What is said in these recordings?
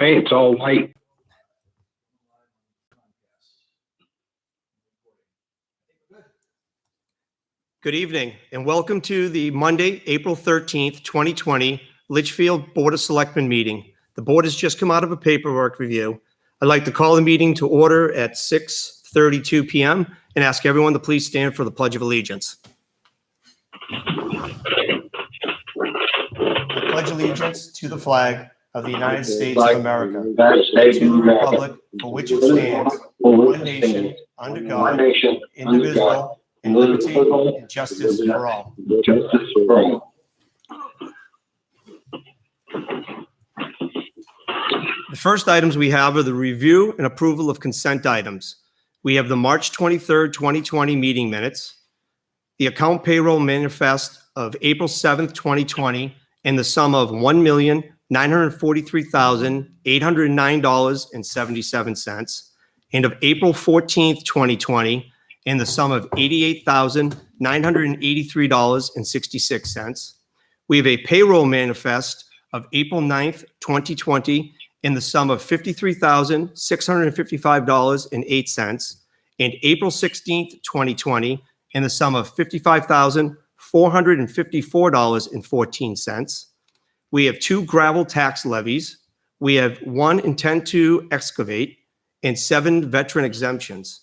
Hey, it's all white. Good evening and welcome to the Monday, April 13th, 2020 Litchfield Board of Selectmen meeting. The board has just come out of a paperwork review. I'd like to call the meeting to order at 6:32 p.m. and ask everyone to please stand for the Pledge of Allegiance. I pledge allegiance to the flag of the United States of America, and to the republic for which it stands, one nation, under God, indivisible, and liberty and justice for all. The first items we have are the review and approval of consent items. We have the March 23rd, 2020 meeting minutes, the account payroll manifest of April 7th, 2020, in the sum of $1,943,809.77, and of April 14th, 2020, in the sum of $88,983.66. We have a payroll manifest of April 9th, 2020, in the sum of $53,655.08, and April 16th, 2020, in the sum of $55,454.14. We have 2 gravel tax levies. We have 1 intent to excavate and 7 veteran exemptions.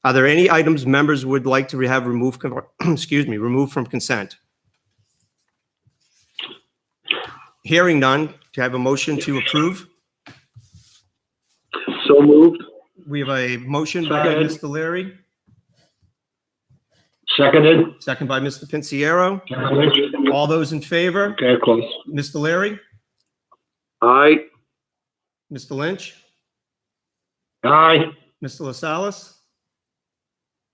Are there any items members would like to have removed, removed from consent? Hearing none, to have a motion to approve? So moved. We have a motion by Second. Mr. Leary, Seconded. second by Mr. Pinciero. All those in favor? Okay, close. Mr. Leary, Aye. Mr. Lynch, Aye. Mr. LaSalle's,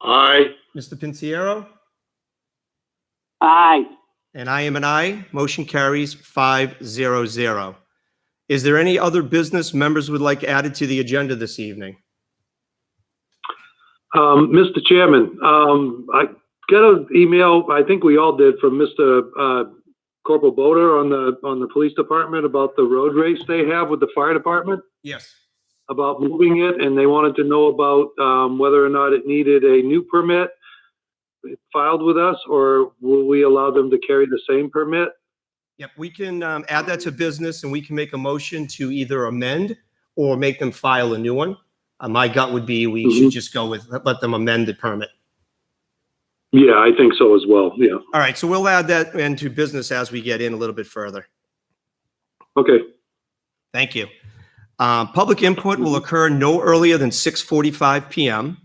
Aye. Mr. Pinciero, Aye. and I am an aye. Motion carries 5-0-0. Is there any other business members would like added to the agenda this evening? Mr. Chairman, I got an email, I think we all did, from Mr. Corporal Boder on the police department about the road race they have with the fire department, Yes. about moving it, and they wanted to know about whether or not it needed a new permit filed with us, or will we allow them to carry the same permit? Yep, we can add that to business and we can make a motion to either amend or make them file a new one. My gut would be we should just go with, let them amend the permit. Yeah, I think so as well, yeah. All right, so we'll add that into business as we get in a little bit further. Okay. Thank you. Public input will occur no earlier than 6:45 p.m.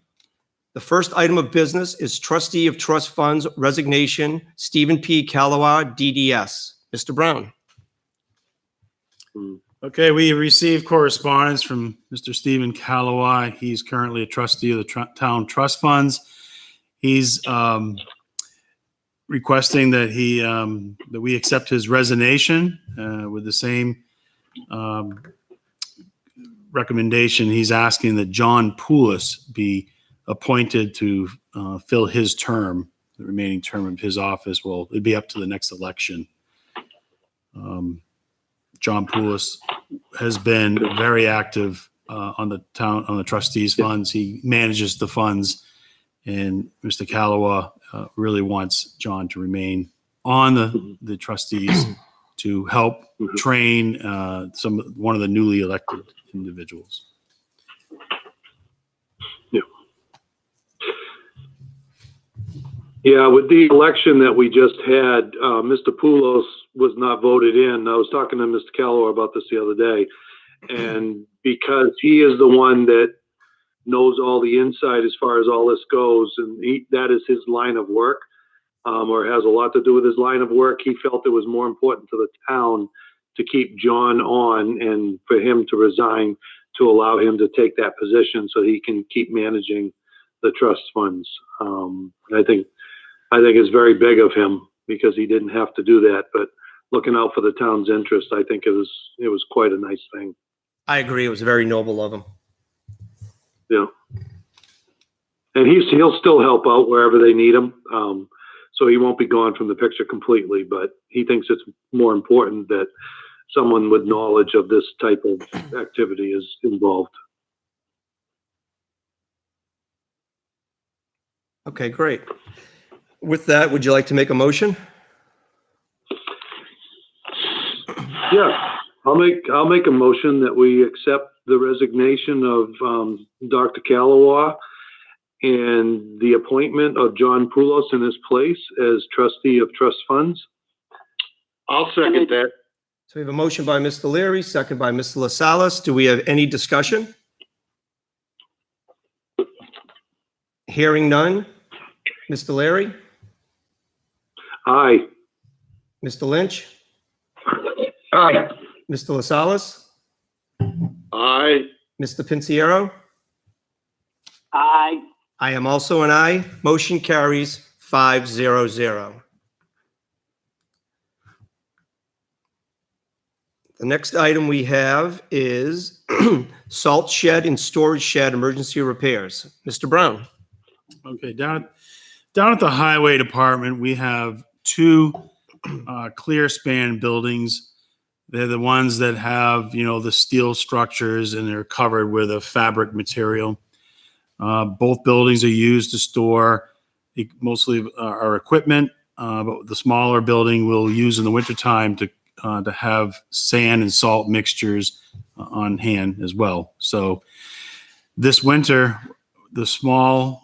The first item of business is Trustee of Trust Funds resignation, Stephen P. Callaway, DDS. Mr. Brown. Okay, we received correspondence from Mr. Stephen Callaway. He's currently a trustee of the town trust funds. He's requesting that that we accept his resignation with the same recommendation. He's asking that John Poulos be appointed to fill his term, the remaining term of his office. Well, it'd be up to the next election. John Poulos has been very active on the trustees funds. He manages the funds, and Mr. Callaway really wants John to remain on the trustees to help train one of the newly elected individuals. Yeah, with the election that we just had, Mr. Poulos was not voted in. I was talking to Mr. Callaway about this the other day. And because he is the one that knows all the inside as far as all this goes, and that is his line of work, or has a lot to do with his line of work, he felt it was more important to the town to keep John on and for him to resign to allow him to take that position so he can keep managing the trust funds. I think it's very big of him because he didn't have to do that, but looking out for the town's interest, I think it was quite a nice thing. I agree. It was very noble of him. Yeah. And he'll still help out wherever they need him. So he won't be gone from the picture completely, but he thinks it's more important that someone with knowledge of this type of activity is involved. Okay, great. With that, would you like to make a motion? Yeah, I'll make a motion that we accept the resignation of Dr. Calawa and the appointment of John Poulos in his place as trustee of trust funds. I'll second that. So we have a motion by Mr. Leary, second by Mr. LaSalle's. Do we have any discussion? Hearing none. Mr. Leary, Aye. Mr. Lynch, Aye. Mr. LaSalle's, Aye. Mr. Pinciero. Aye. I am also an aye. Motion carries 5-0-0. The next item we have is salt shed and storage shed emergency repairs. Mr. Brown. Okay, down at the highway department, we have two clear span buildings. They're the ones that have, the steel structures and they're covered with a fabric material. Both buildings are used to store mostly our equipment, but the smaller building we'll use in the wintertime to have sand and salt mixtures on hand as well. So this winter, the small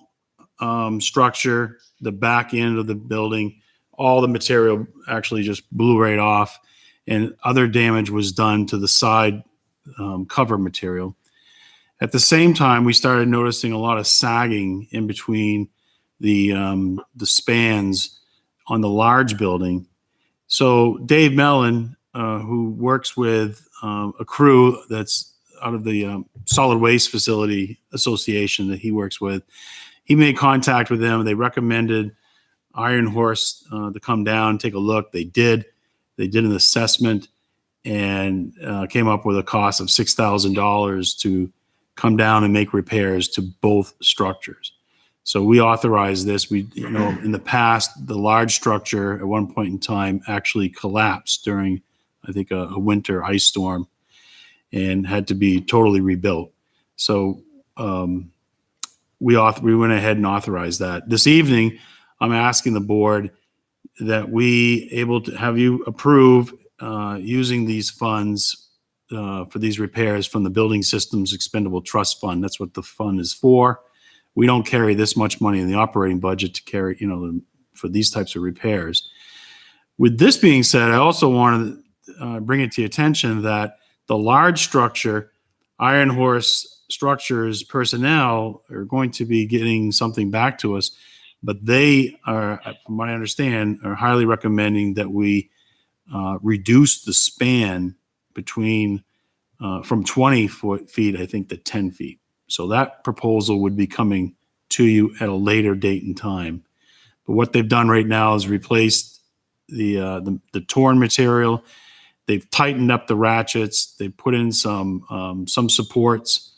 structure, the back end of the building, all the material actually just blew right off, and other damage was done to the side cover material. At the same time, we started noticing a lot of sagging in between the spans on the large building. So Dave Mellon, who works with a crew that's out of the Solid Waste Facility Association that he works with, he made contact with them. They recommended Iron Horse to come down, take a look. They did. They did an assessment and came up with a cost of $6,000 to come down and make repairs to both structures. So we authorized this. We, in the past, the large structure at one point in time actually collapsed during, I think, a winter ice storm and had to be totally rebuilt. So we went ahead and authorized that. This evening, I'm asking the board that we able to have you approve using these funds for these repairs from the Building Systems Expendable Trust Fund. That's what the fund is for. We don't carry this much money in the operating budget to carry, for these types of repairs. With this being said, I also wanted to bring it to your attention that the large structure, Iron Horse Structures personnel are going to be getting something back to us, but they are, from what I understand, are highly recommending that we reduce the span between from 20 feet, I think, to 10 feet. So that proposal would be coming to you at a later date and time. But what they've done right now is replaced the torn material. They've tightened up the ratchets. They put in some supports.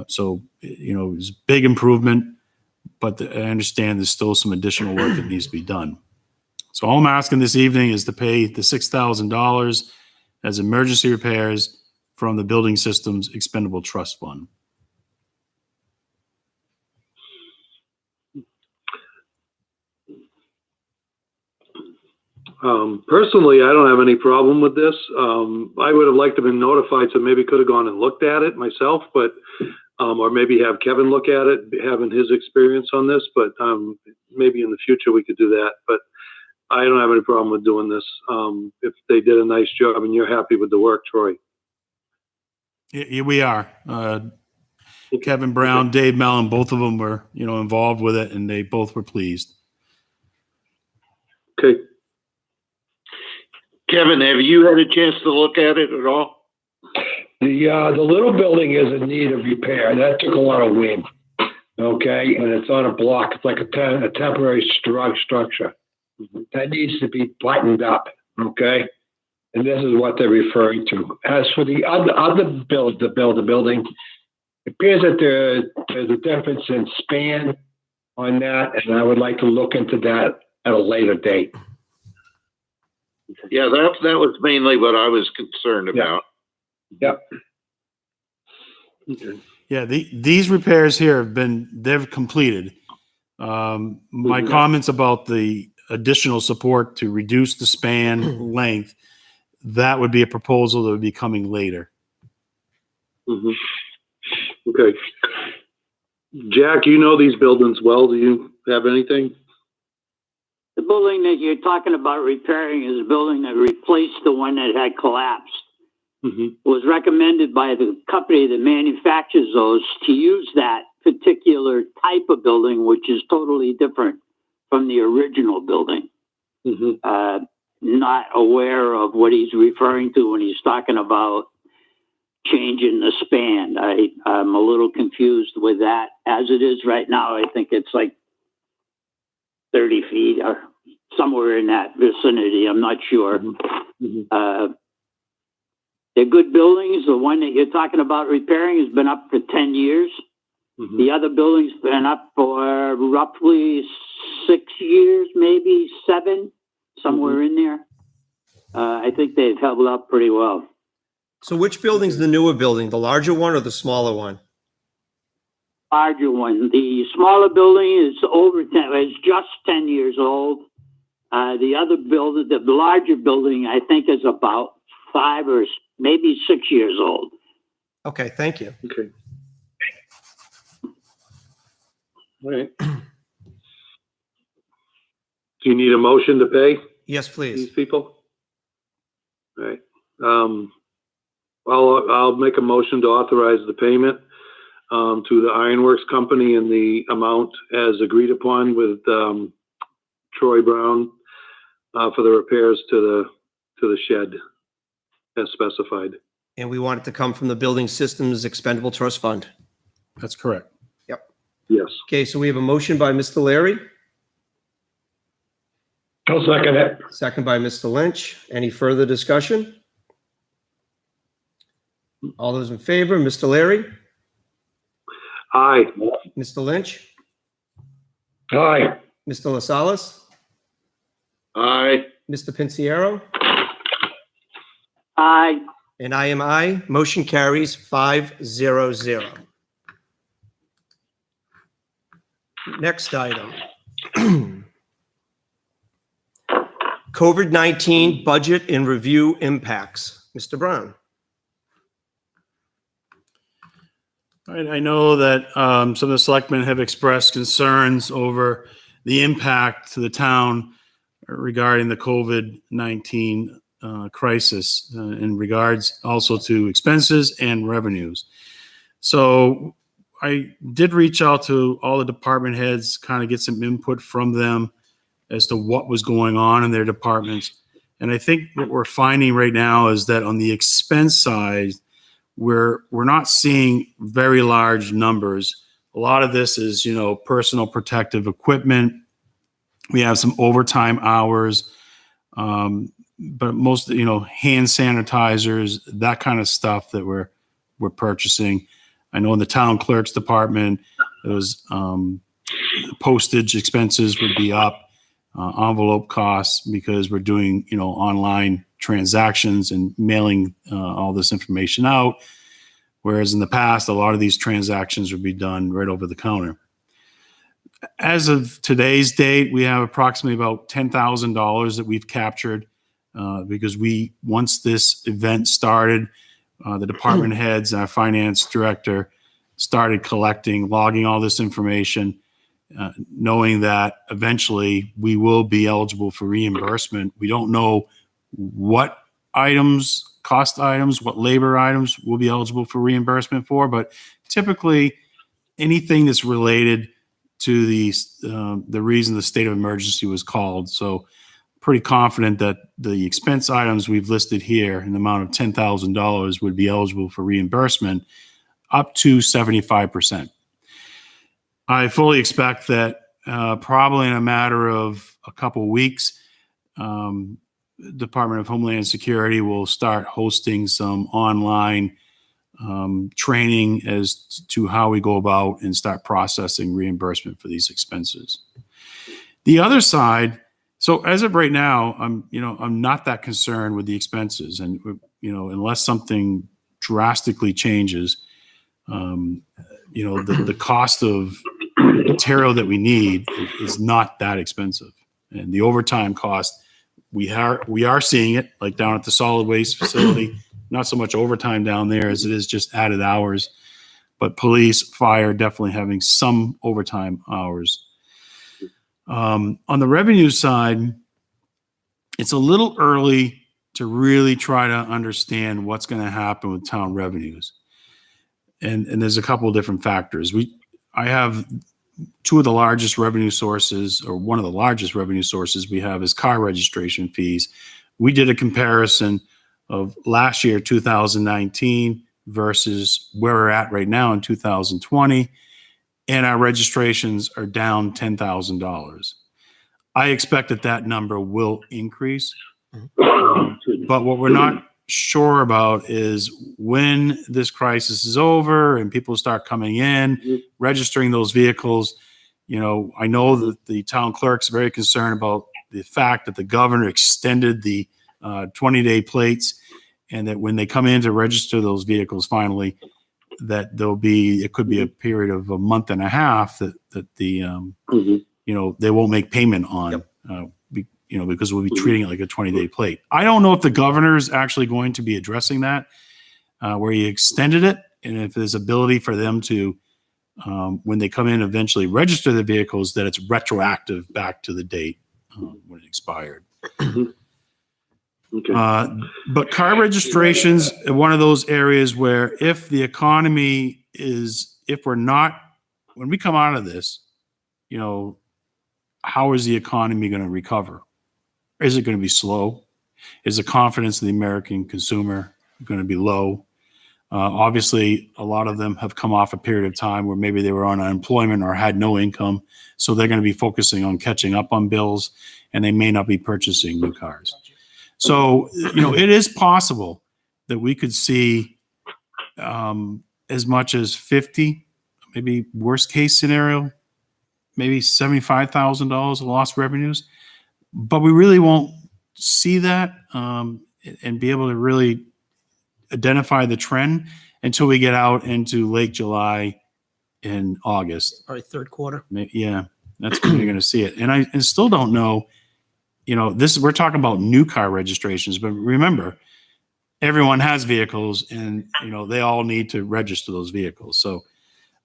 So it's a big improvement, but I understand there's still some additional work that needs to be done. So all I'm asking this evening is to pay the $6,000 as emergency repairs from the Building Systems Expendable Trust Fund. Personally, I don't have any problem with this. I would have liked to have been notified, so maybe could have gone and looked at it myself, but or maybe have Kevin look at it, having his experience on this. But maybe in the future we could do that. But I don't have any problem with doing this. If they did a nice job and you're happy with the work, Troy. Yeah, we are. Kevin Brown, Dave Mellon, both of them were, involved with it, and they both were pleased. Okay. Kevin, have you had a chance to look at it at all? The little building is in need of repair. That took a lot of wind. Okay, and it's on a block. It's like a temporary structure that needs to be buttoned up. Okay, and this is what they're referring to. As for the other building, it appears that there's a difference in span on that, and I would like to look into that at a later date. Yeah, that was mainly what I was concerned Yeah. about. Okay. Yeah, these repairs here they've completed. My Mhm. comments about the additional support to reduce the span length, that would be a proposal that would be coming later. Mhm. Okay. Jack, you know these buildings well. Do you have anything? The building that you're talking about repairing is a building that replaced the one that had collapsed. Mm-hmm. It was recommended by the company that manufactures those to use that particular type of building, which is totally different from the original building. Mm-hmm. Not aware of what he's referring to when he's talking about changing the span. I'm a little confused with that. As it is right now, I think it's like 30 feet or somewhere in that vicinity. I'm not sure. Mm-hmm. They're good buildings. The one that you're talking about repairing has been up for 10 years. Mm-hmm. The other building's been up for roughly 6 years, maybe 7, somewhere in there. I think they've held up pretty well. So which building's the newer building, the larger one or the smaller one? Larger one. The smaller building is over 10, it's just 10 years old. The other building, the larger building, I think is about 5 or maybe 6 years old. Okay, thank you. Okay. All right. Do you need a motion to pay Yes, these please. people? All right. I'll make a motion to authorize the payment to the Ironworks Company in the amount as agreed upon with Troy Brown for the repairs to the shed as specified. And we want it to come from the Building Systems Expendable Trust Fund. That's correct. Yes. Okay, so we have a motion by Mr. Larry, I'll second it. second by Mr. Lynch. Any further discussion? All those in favor, Mr. Larry, Aye. Mr. Lynch, Aye. Mr. LaSalle, Aye. Mr. Pinciero, Aye. and I am aye. Motion carries 500. Next item. COVID-19 budget and review impacts. Mr. Brown. All right, I know that some of the selectmen have expressed concerns over the impact to the town regarding the COVID-19 crisis in regards also to expenses and revenues. So I did reach out to all the department heads, kind of get some input from them as to what was going on in their departments. And I think what we're finding right now is that on the expense side, we're not seeing very large numbers. A lot of this is, personal protective equipment. We have some overtime hours, but most, hand sanitizers, that kind of stuff that we're purchasing. I know in the town clerk's department, those postage expenses would be up, envelope costs because we're doing, online transactions and mailing all this information out. Whereas in the past, a lot of these transactions would be done right over the counter. As of today's date, we have approximately about $10,000 that we've captured because once this event started, the department heads, our finance director started logging all this information, knowing that eventually we will be eligible for reimbursement. We don't know what items, cost items, what labor items we'll be eligible for reimbursement for, but typically anything that's related to the reason the state of emergency was called. So pretty confident that the expense items we've listed here in the amount of $10,000 would be eligible for reimbursement up to 75%. I fully expect that probably in a matter of a couple of weeks, Department of Homeland Security will start hosting some online training as to how we go about and start processing reimbursement for these expenses. The other side, So as of right now, I'm not that concerned with the expenses, and unless something drastically changes, the cost of material that we need is not that expensive, and the overtime cost, we are seeing it, like down at the solid waste facility. Not so much overtime down there as it is just added hours, but police, fire definitely having some overtime hours. On the revenue side, it's a little early to really try to understand what's going to happen with town revenues. And there's a couple of different factors. I have two of the largest revenue sources, or one of the largest revenue sources we have is car registration fees. We did a comparison of last year, 2019, versus where we're at right now in 2020, and our registrations are down $10,000. I expect that number will increase, but what we're not sure about is when this crisis is over and people start coming in, registering those vehicles. I know that the town clerk's very concerned about the fact that the governor extended the 20-day plates, and that when they come in to register those vehicles finally, that it could be a period of a month and a half that the they won't make payment on. Because we'll be treating it like a 20-day plate. I don't know if the governor is actually going to be addressing that, where he extended it, and if there's ability for them to, when they come in, eventually register the vehicles, that it's retroactive back to the date when it expired. Okay. But car registrations are one of those areas where if the economy when we come out of this, how is the economy going to recover? Is it going to be slow? Is the confidence of the American consumer going to be low? Obviously, a lot of them have come off a period of time where maybe they were on unemployment or had no income. So they're going to be focusing on catching up on bills, and they may not be purchasing new cars. So, it is possible that we could see as much as 50, maybe worst case scenario, maybe $75,000 of lost revenues. But we really won't see that and be able to really identify the trend until we get out into late July and August. All right, third quarter. Yeah, that's when you're going to see it. And I still don't know, we're talking about new car registrations, but remember, everyone has vehicles, and, they all need to register those vehicles. So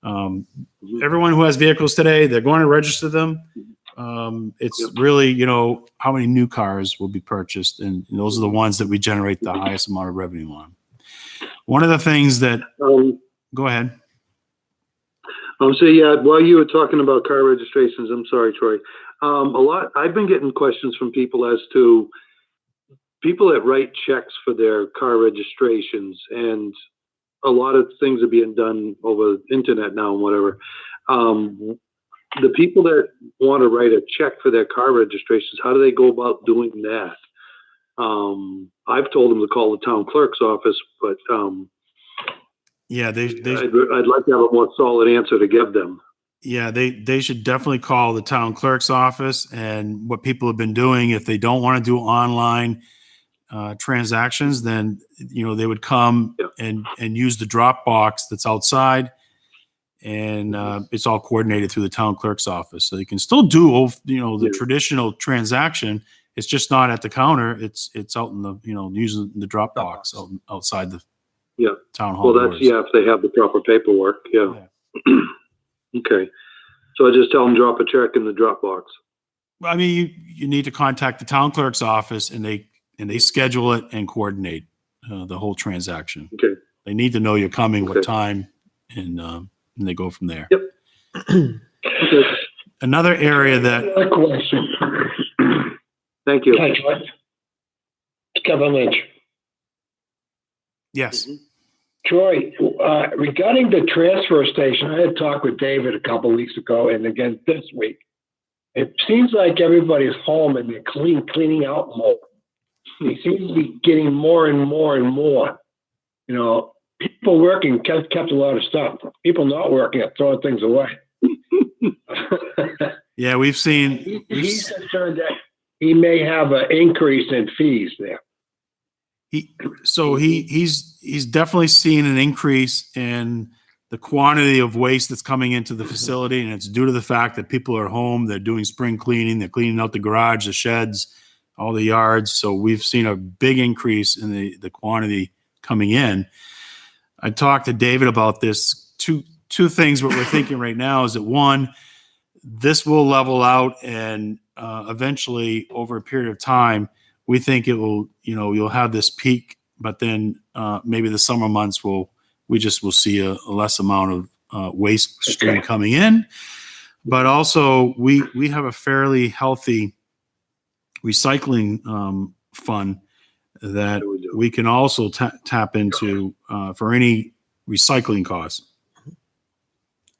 everyone who has vehicles today, they're going to register them. It's really, how many new cars will be purchased, and those are the ones that we generate the highest amount of revenue on. One of the things that, go ahead. While you were talking about car registrations, I'm sorry, Troy. I've been getting questions from people as to people that write checks for their car registrations, and a lot of things are being done over the internet now and whatever. The people that want to write a check for their car registrations, how do they go about doing that? I've told them to call the town clerk's office, but yeah, I'd like to have a more solid answer to give them. Yeah, they should definitely call the town clerk's office. And what people have been doing, if they don't want to do online transactions, then they would come and use the drop box that's outside. And it's all coordinated through the town clerk's office. So you can still do, the traditional transaction. It's just not at the counter. It's out in the, using the drop box outside the town hall. Well, that's, if they have the proper paperwork. Yeah. Okay. So I just tell them drop a check in the drop box. I mean, you need to contact the town clerk's office, and they schedule it and coordinate the whole transaction. Okay. They need to know you're coming, what time, and they go from there. Yep. Okay. Another area that. Another question. Thank you. Thanks, Troy. Kevin Lynch. Yes. Troy, regarding the transfer station, I had talked with David a couple of weeks ago, and again this week. It seems like everybody's home and they're cleaning out more. It seems to be getting more and more and more. People working kept a lot of stuff. People not working are throwing things away. Yeah, we've seen. He's concerned that he may have an increase in fees there. He's definitely seen an increase in the quantity of waste that's coming into the facility, and it's due to the fact that people are home, they're doing spring cleaning, they're cleaning out the garage, the sheds, all the yards. So we've seen a big increase in the quantity coming in. I talked to David about this. Two things what we're thinking right now is that, one, this will level out, and eventually over a period of time, we think it will, you'll have this peak, but then maybe the summer months will see a less amount of waste stream coming in. But also we have a fairly healthy recycling fund that we can also tap into for any recycling costs.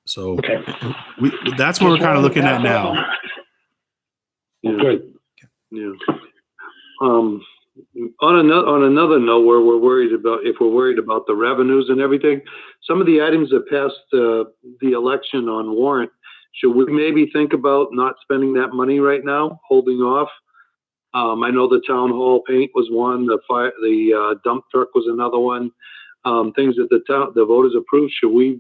So that's what we're kind of looking at now. Yeah. Good. Yeah. On another note, where we're worried about the revenues and everything, some of the items that passed the election on warrant, should we maybe think about not spending that money right now, holding off? I know the town hall paint was one, the dump truck was another one. Things that the voters approved, should we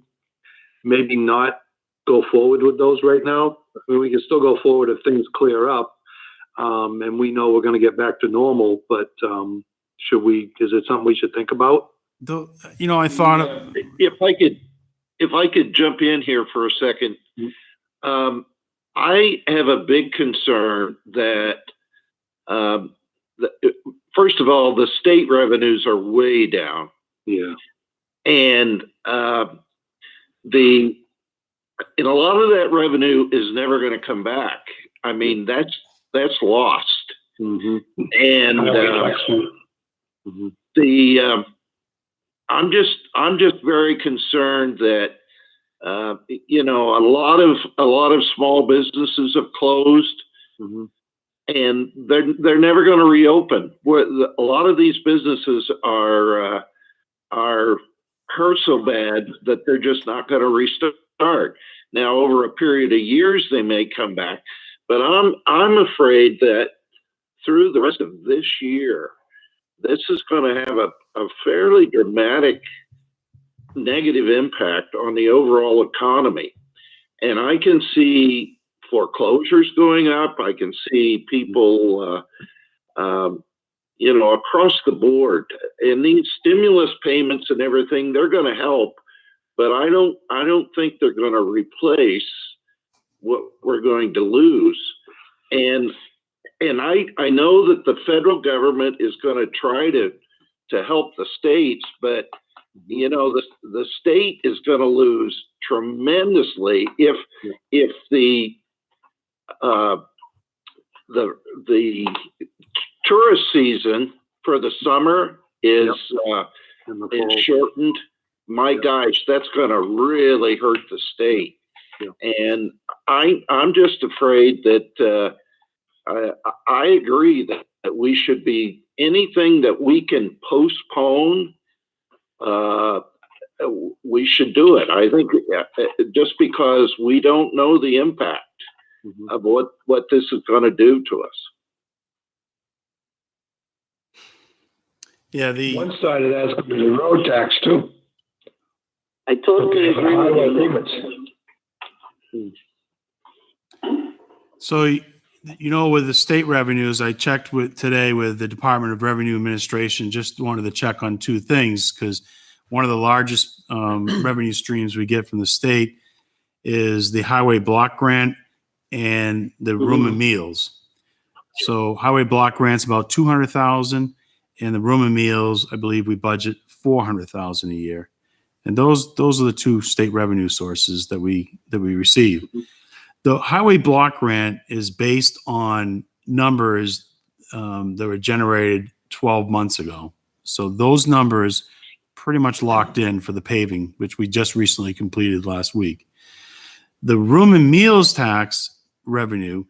maybe not go forward with those right now? I mean, we can still go forward if things clear up, and we know we're going to get back to normal. But is it something we should think about? I thought If I could jump in here for a second, I have a big concern that, first of all, the state revenues are way down. Yeah. And and a lot of that revenue is never going to come back. I mean, that's lost. Mm-hmm. And I'm just very concerned that a lot of small businesses have closed, and they're never going to reopen. A lot of these businesses are hurt so bad that they're just not going to restart. Now, over a period of years, they may come back, but I'm afraid that through the rest of this year, this is going to have a fairly dramatic negative impact on the overall economy. And I can see foreclosures going up. I can see people, across the board. And these stimulus payments and everything, they're going to help, but I don't think they're going to replace what we're going to lose. And I know that the federal government is going to try to help the states, but the state is going to lose tremendously if the tourist season for the summer is shortened. My gosh, that's going to really hurt the state. Yeah. And I'm just afraid that I agree that we should be anything that we can postpone. We should do it. I think just because we don't know the impact of what this is going to do to us. Yeah, one side of that's going to be the road tax too. I totally agree with you. So, with the state revenues, I checked today with the Department of Revenue Administration. Just wanted to check on two things, because one of the largest revenue streams we get from the state is the highway block grant and the room and meals. So highway block grant's about $200,000, and the room and meals, I believe we budget $400,000 a year. And those are the two state revenue sources that we receive. The highway block grant is based on numbers that were generated 12 months ago. So those numbers pretty much locked in for the paving, which we just recently completed last week. The room and meals tax revenue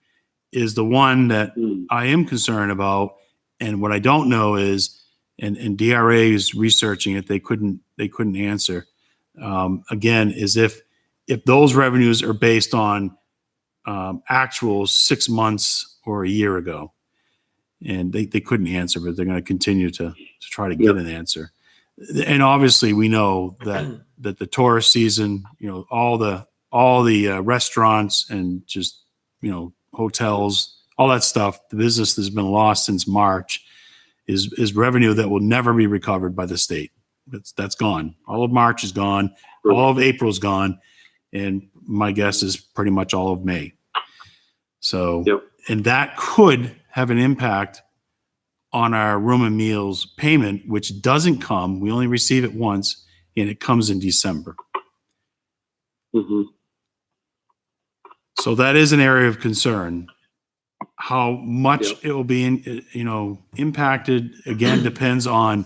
is the one that I am concerned about. And what I don't know is, and DRA is researching it, they couldn't answer, again, is if those revenues are based on actual 6 months or a year ago. and they couldn't answer, but they're going to continue to try to get an answer. And obviously we know that the tourist season, all the restaurants and just, hotels, all that stuff, the business that's been lost since March is revenue that will never be recovered by the state. That's gone. All of March is gone. All of April's gone. And my guess is pretty much all of May. So, and that could have an impact on our room and meals payment, which doesn't come. We only receive it once, and it comes in December. Mm-hmm. So that is an area of concern. How much it will be, impacted again depends on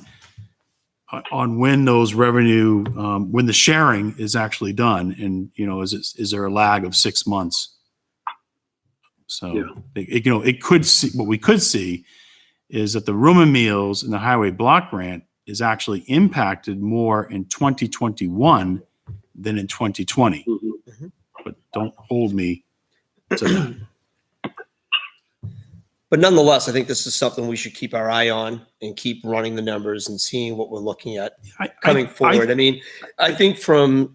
when those revenue, when the sharing is actually done, and is there a lag of 6 months? So it could see, what we could see is that the room and meals and the highway block grant is actually impacted more in 2021 than in 2020. Mm-hmm. But don't hold me to that. But nonetheless, I think this is something we should keep our eye on and keep running the numbers and seeing what we're looking at coming forward. I think from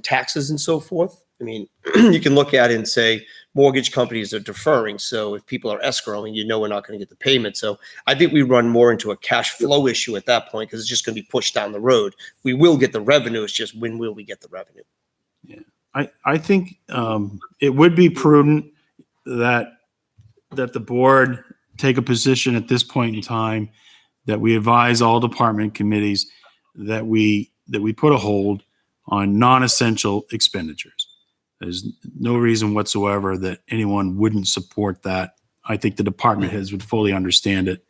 taxes and so forth, you can look at it and say mortgage companies are deferring. So if people are escrowing, we're not going to get the payment. So I think we run more into a cash flow issue at that point, because it's just going to be pushed down the road. We will get the revenue. It's just, when will we get the revenue? Yeah, I think it would be prudent that the board take a position at this point in time, that we advise all department committees that we put a hold on non-essential expenditures. There's no reason whatsoever that anyone wouldn't support that. I think the department heads would fully understand it.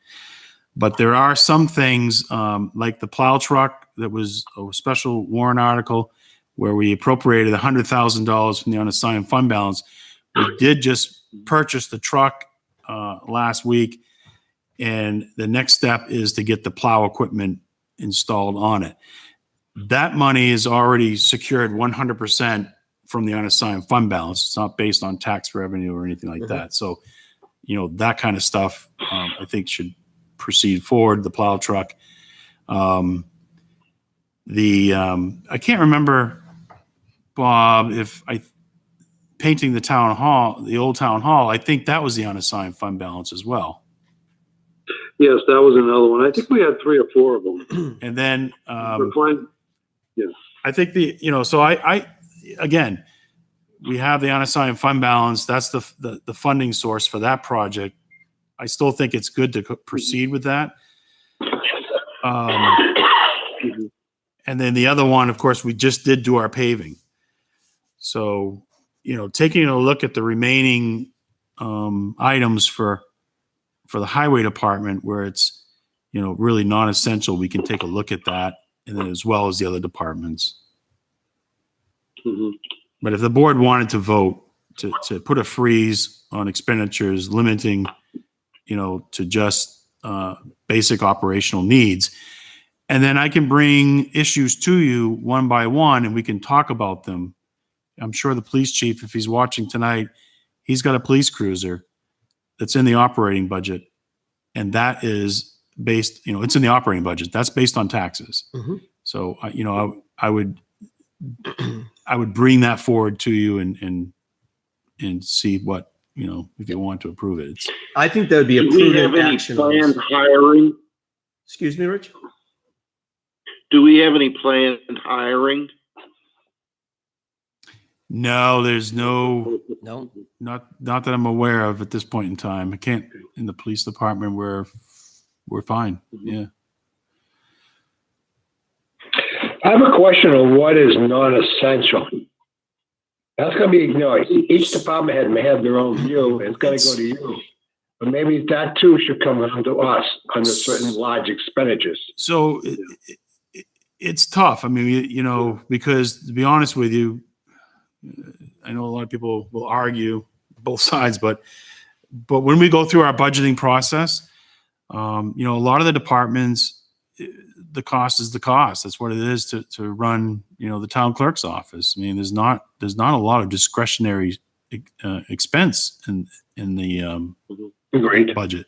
But there are some things like the plow truck, that was a special warrant article where we appropriated $100,000 from the unassigned fund balance. We did just purchase the truck last week, and the next step is to get the plow equipment installed on it. That money is already secured 100% from the unassigned fund balance. It's not based on tax revenue or anything like that. So, that kind of stuff, I think should proceed forward. The plow truck. I can't remember, Bob, painting the town hall, the old town hall, I think that was the unassigned fund balance as well. Yes, that was another one. I think we had 3 or 4 of them. And then, We're fine. Yeah. I think so again, we have the unassigned fund balance. That's the funding source for that project. I still think it's good to proceed with that. And then the other one, of course, we just did do our paving. So, taking a look at the remaining items for the highway department, where it's, really non-essential, we can take a look at that, and then as well as the other departments. Mm-hmm. But if the board wanted to vote to put a freeze on expenditures, limiting, to just basic operational needs, and then I can bring issues to you one by one, and we can talk about them. I'm sure the police chief, if he's watching tonight, he's got a police cruiser that's in the operating budget, and that is based, it's in the operating budget. That's based on taxes. Mm-hmm. So, I would bring that forward to you and see what, if you want to approve it. I think that would be a Do we have prudent any action. planned hiring? Excuse me, Rich? Do we have any planned hiring? No, there's No. not that I'm aware of at this point in time. I can't, in the police department, we're fine. Yeah. I have a question on what is non-essential. That's going to be, each department head may have their own view, and it's going to go to you. But maybe that too should come down to us under certain large expenditures. So it's tough. Because to be honest with you, I know a lot of people will argue both sides, but when we go through our budgeting process, a lot of the departments, the cost is the cost. That's what it is to run, the town clerk's office. There's not a lot of discretionary expense in the Agreed. budget.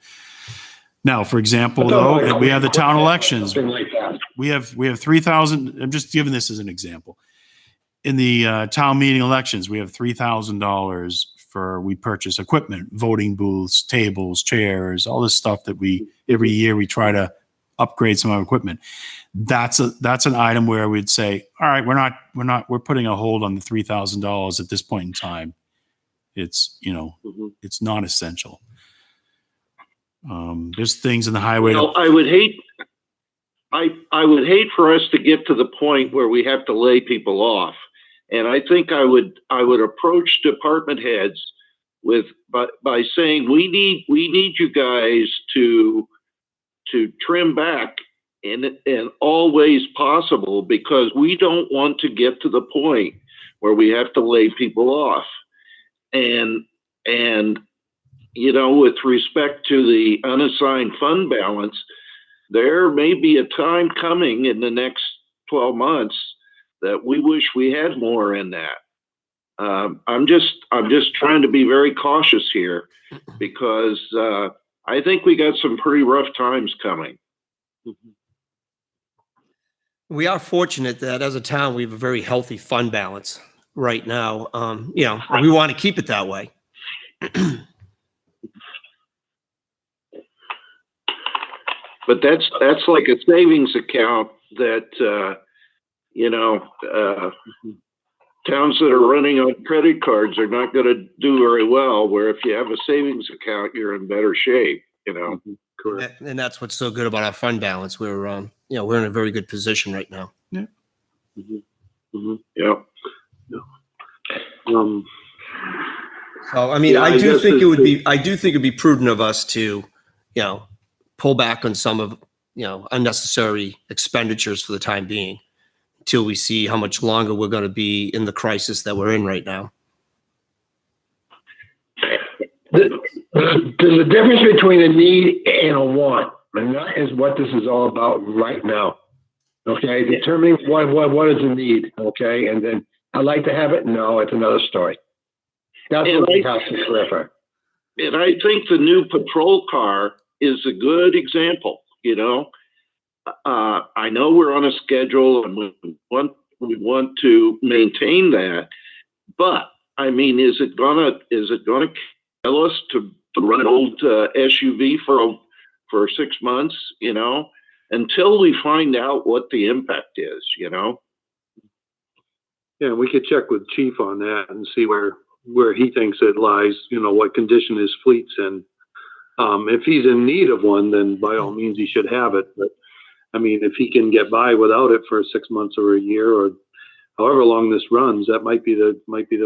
Now, for example, I thought though, like we have the town elections. Something like that. We have 3,000, I'm just giving this as an example. In the town meeting elections, we have $3,000 we purchase equipment, voting booths, tables, chairs, all this stuff that every year we try to upgrade some of our equipment. That's an item where we'd say, all right, we're putting a hold on the $3,000 at this point in time. It's, it's not essential. There's things in the highway. I would hate for us to get to the point where we have to lay people off. And I think I would approach department heads by saying, we need you guys to trim back in all ways possible, because we don't want to get to the point where we have to lay people off. And with respect to the unassigned fund balance, there may be a time coming in the next 12 months that we wish we had more in that. I'm just trying to be very cautious here, because I think we got some pretty rough times coming. We are fortunate that as a town, we have a very healthy fund balance right now. And we want to keep it that way. But that's like a savings account that, towns that are running on credit cards are not going to do very well, where if you have a savings account, you're in better shape, Correct. And that's what's so good about our fund balance. We're in a very good position right now. Yeah. So, I do guess think it'd be prudent of us to, pull back on some of, unnecessary expenditures for the time being, until we see how much longer we're going to be in the crisis that we're in right now. There's a difference between a need and a want, and that is what this is all about right now. Okay, determining what is a need. Okay, and then I'd like to have it. No, it's another story. That's what we have to clarify. And I think the new patrol car is a good example. I know we're on a schedule and we want to maintain that, but I mean, is it gonna kill us to run an old SUV for 6 months? Until we find out what the impact is. Yeah, we could check with Chief on that and see where he thinks it lies, what condition his fleet's in. If he's in need of one, then by all means he should have it. But I mean, if he can get by without it for 6 months or a year or however long this runs, that might be the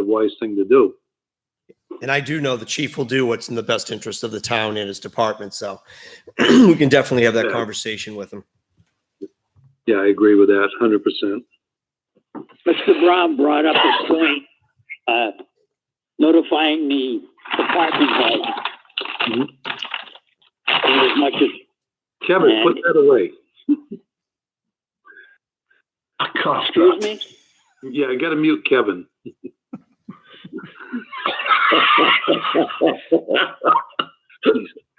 wise thing to do. And I do know the chief will do what's in the best interest of the town and his department. So we can definitely have that conversation with him. Yeah, I agree with that 100%. Mr. Brown brought up a point, notifying the department head. As much as Kevin, put that away. excuse me. Yeah, I got to mute Kevin.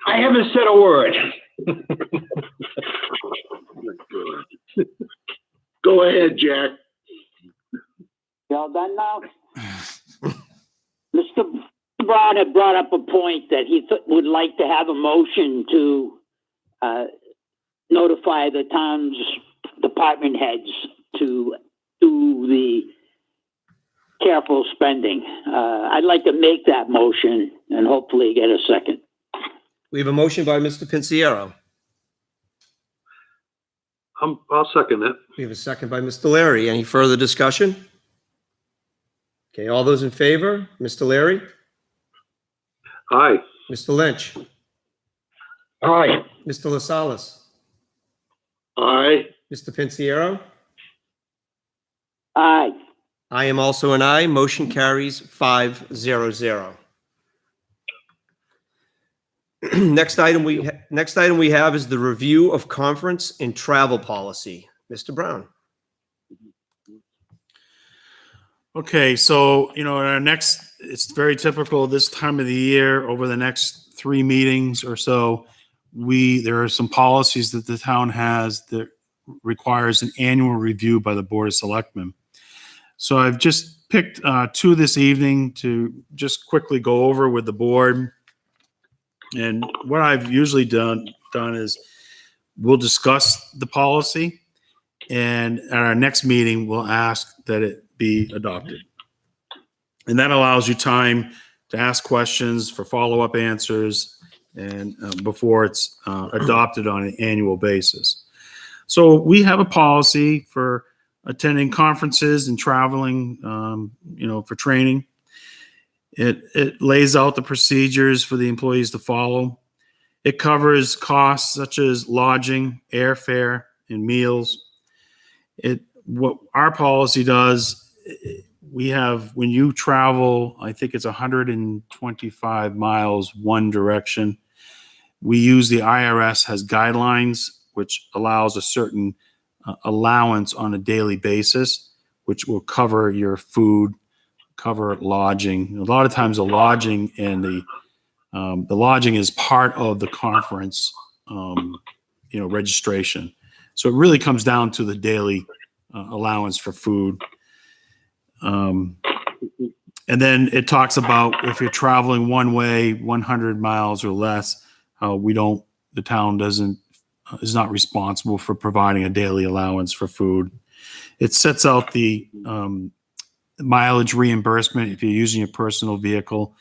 I haven't said a word. Go ahead, Jack. Y'all done now? Mr. Brown had brought up a point that he would like to have a motion to notify the town's department heads to do the careful spending. I'd like to make that motion and hopefully get a second. We have a motion by Mr. Pinciero. I'll second that. We have a second by Mr. Larry. Any further discussion? Okay, all those in favor? Mr. Larry? Aye. Mr. Lynch? Aye. Mr. LaSalle? Aye. Mr. Pinciero? Aye. I am also an aye. Motion carries 5-0-0. Next item we have is the review of conference and travel policy. Mr. Brown. Okay, so, it's very typical this time of the year, over the next 3 meetings or so, there are some policies that the town has that requires an annual review by the Board of Selectmen. So I've just picked two this evening to just quickly go over with the board. And what I've usually done is we'll discuss the policy, and at our next meeting, we'll ask that it be adopted. And that allows you time to ask questions for follow-up answers and before it's adopted on an annual basis. So we have a policy for attending conferences and traveling, for training. It lays out the procedures for the employees to follow. It covers costs such as lodging, airfare, and meals. What our policy does, we have, when you travel, I think it's 125 miles one direction. We use the IRS has guidelines, which allows a certain allowance on a daily basis, which will cover your food, cover lodging. A lot of times the lodging and the lodging is part of the conference, registration. So it really comes down to the daily allowance for food. And then it talks about if you're traveling one way, 100 miles or less, the town is not responsible for providing a daily allowance for food. It sets out the mileage reimbursement if you're using your personal vehicle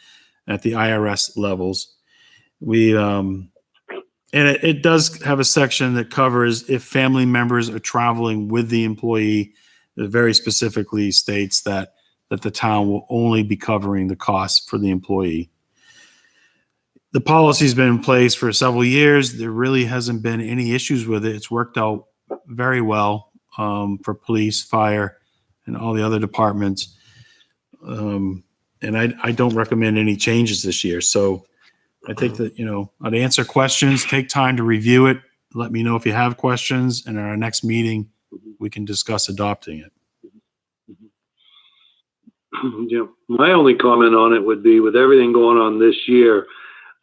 at the IRS levels. And it does have a section that covers if family members are traveling with the employee. It very specifically states that the town will only be covering the costs for the employee. The policy's been in place for several years. There really hasn't been any issues with it. It's worked out very well for police, fire, and all the other departments. And I don't recommend any changes this year. So I think that, I'd answer questions, take time to review it. Let me know if you have questions, and at our next meeting, we can discuss adopting it. Yeah, my only comment on it would be, with everything going on this year,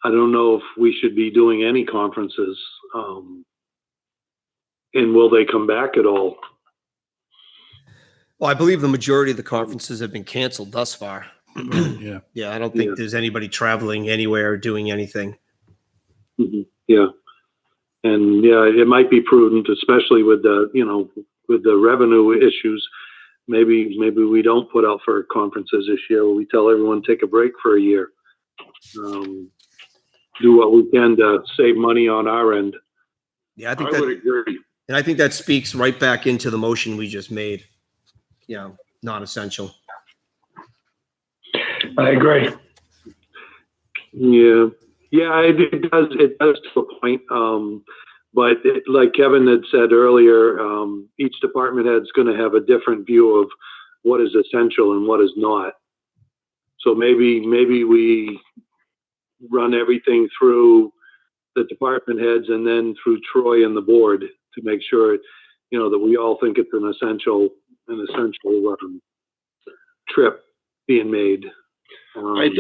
I don't know if we should be doing any conferences. And will they come back at all? Well, I believe the majority of the conferences have been canceled thus far. Yeah. Yeah, I don't think there's anybody traveling anywhere or doing anything. Mm-hmm. Yeah. And it might be prudent, especially with the revenue issues. Maybe we don't put out for conferences this year. We tell everyone take a break for a year. Do what we can to save money on our end. Yeah, I would agree. And I think that speaks right back into the motion we just made. Yeah, not essential. I agree. Yeah, it does to a point. But like Kevin had said earlier, each department head's going to have a different view of what is essential and what is not. So maybe we run everything through the department heads and then through Troy and the board to make sure, that we all think it's an essential trip being made. I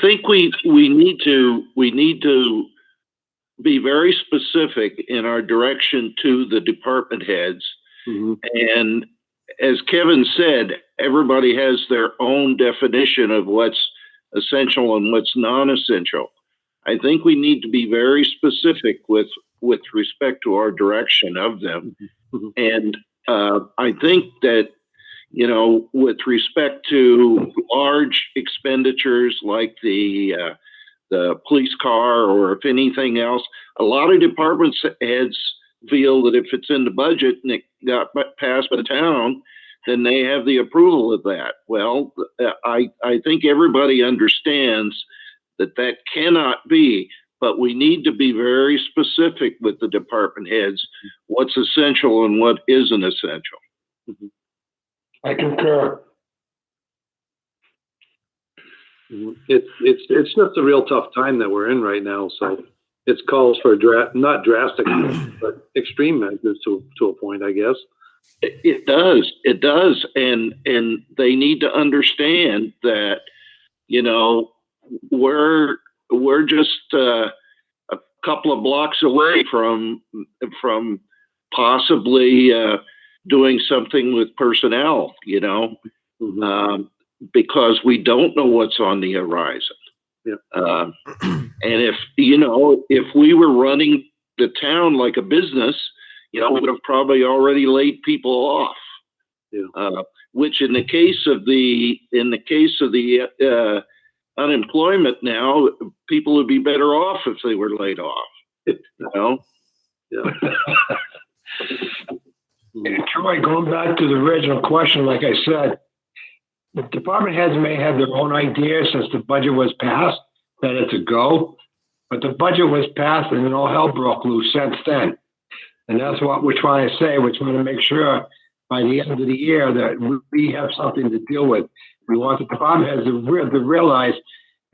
think we need to be very specific in our direction to the department heads. Mm-hmm. And as Kevin said, everybody has their own definition of what's essential and what's non-essential. I think we need to be very specific with respect to our direction of them. Mm-hmm. And I think that, with respect to large expenditures like the police car, or if anything else, a lot of department heads feel that if it's in the budget and it got passed by the town, then they have the approval of that. Well, I think everybody understands that cannot be, but we need to be very specific with the department heads, what's essential and what isn't essential. Mm-hmm. I concur. It's just a real tough time that we're in right now. So it calls for not drastic, but extreme measures to a point, I guess. It does. And they need to understand that, we're just a couple of blocks away from possibly doing something with personnel, you know, because we don't know what's on the horizon. Yeah. And if, you know, if we were running the town like a business, you know, we would have probably already laid people off. Yeah. Which in the case of the unemployment now, people would be better off if they were laid off. You know? Yeah. Troy, going back to the original question, like I said, the department heads may have their own ideas since the budget was passed, that it's a go, but the budget was passed and then all hell broke loose since then. And that's what we're trying to say. We're trying to make sure by the end of the year that we have something to deal with. We want the department heads to realize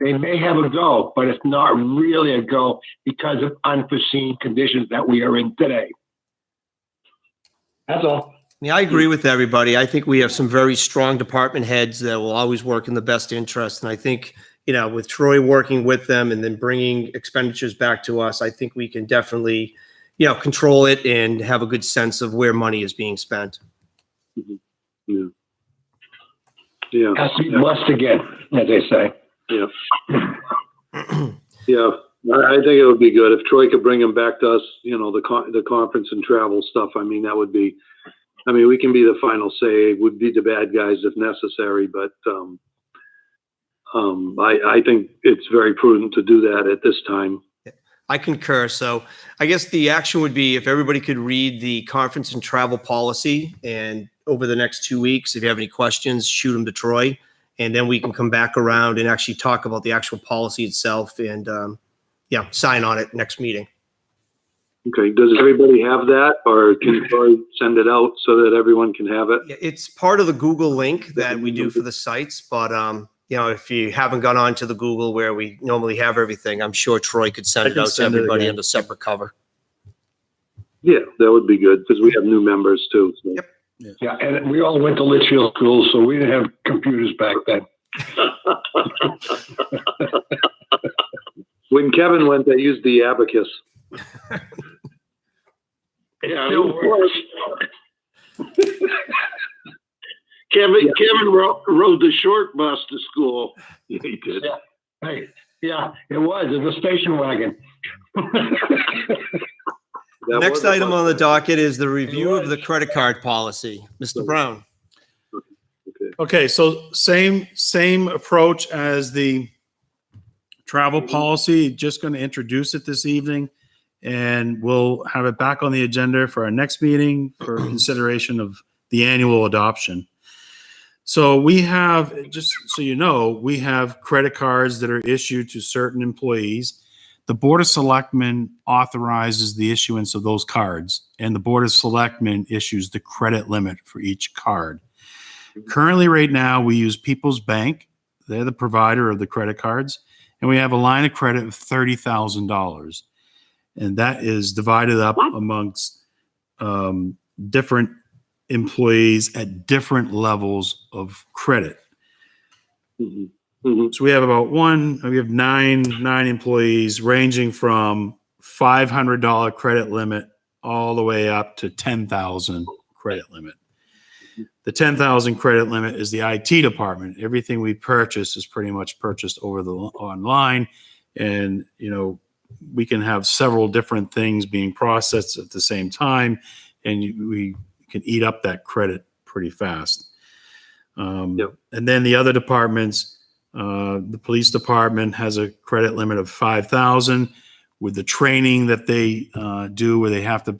they may have a go, but it's not really a go because of unforeseen conditions that we are in today. That's all. Yeah, I agree with everybody. I think we have some very strong department heads that will always work in the best interest. And I think, you know, with Troy working with them and then bringing expenditures back to us, I think we can definitely, you know, control it and have a good sense of where money is being spent. Yeah. Yeah. Has to be blessed again, as they say. Yeah. Yeah. I think it would be good if Troy could bring him back to us, you know, the conference and travel stuff. I mean, that would be, I mean, we can be the final say, would be the bad guys if necessary, but I think it's very prudent to do that at this time. I concur. So I guess the action would be if everybody could read the conference and travel policy, and over the next 2 weeks, if you have any questions, shoot them to Troy, and then we can come back around and actually talk about the actual policy itself and, yeah, sign on it next meeting. Okay. Does everybody have that, or can Troy send it out so that everyone can have it? Yeah, it's part of the Google link that we do for the sites, but you know, if you haven't gone on to the Google where we normally have everything, I'm sure Troy could send it out to everybody under separate cover. Yeah, that would be good because we have new members too. So. Yep. Yeah, and we all went to Litchfield School, so we didn't have computers back then. When Kevin went, they used the abacus. Yeah, Still works. Kevin rode the short bus to school. Yeah, he did. Yeah. Hey, yeah, it was. It was a station wagon. That Next was a item fun on the time. docket is the review of the credit card policy. Mr. Brown. Okay, so same approach as the travel policy, just going to introduce it this evening, and we'll have it back on the agenda for our next meeting for consideration of the annual adoption. So we have, just so you know, we have credit cards that are issued to certain employees. The Board of Selectmen authorizes the issuance of those cards, and the Board of Selectmen issues the credit limit for each card. Currently, right now, we use People's Bank. They're the provider of the credit cards, and we have a line of credit of $30,000. And that is divided up amongst different employees at different levels of credit. Mhm. Mhm. So we have nine employees ranging from $500 credit limit all the way up to $10,000 credit limit. The $10,000 credit limit is the IT department. Everything we purchase is pretty much purchased online, and you know, we can have several different things being processed at the same time, and we can eat up that credit pretty fast. Yep. And then the other departments, the police department has a credit limit of $5,000 with the training that they do, where they have to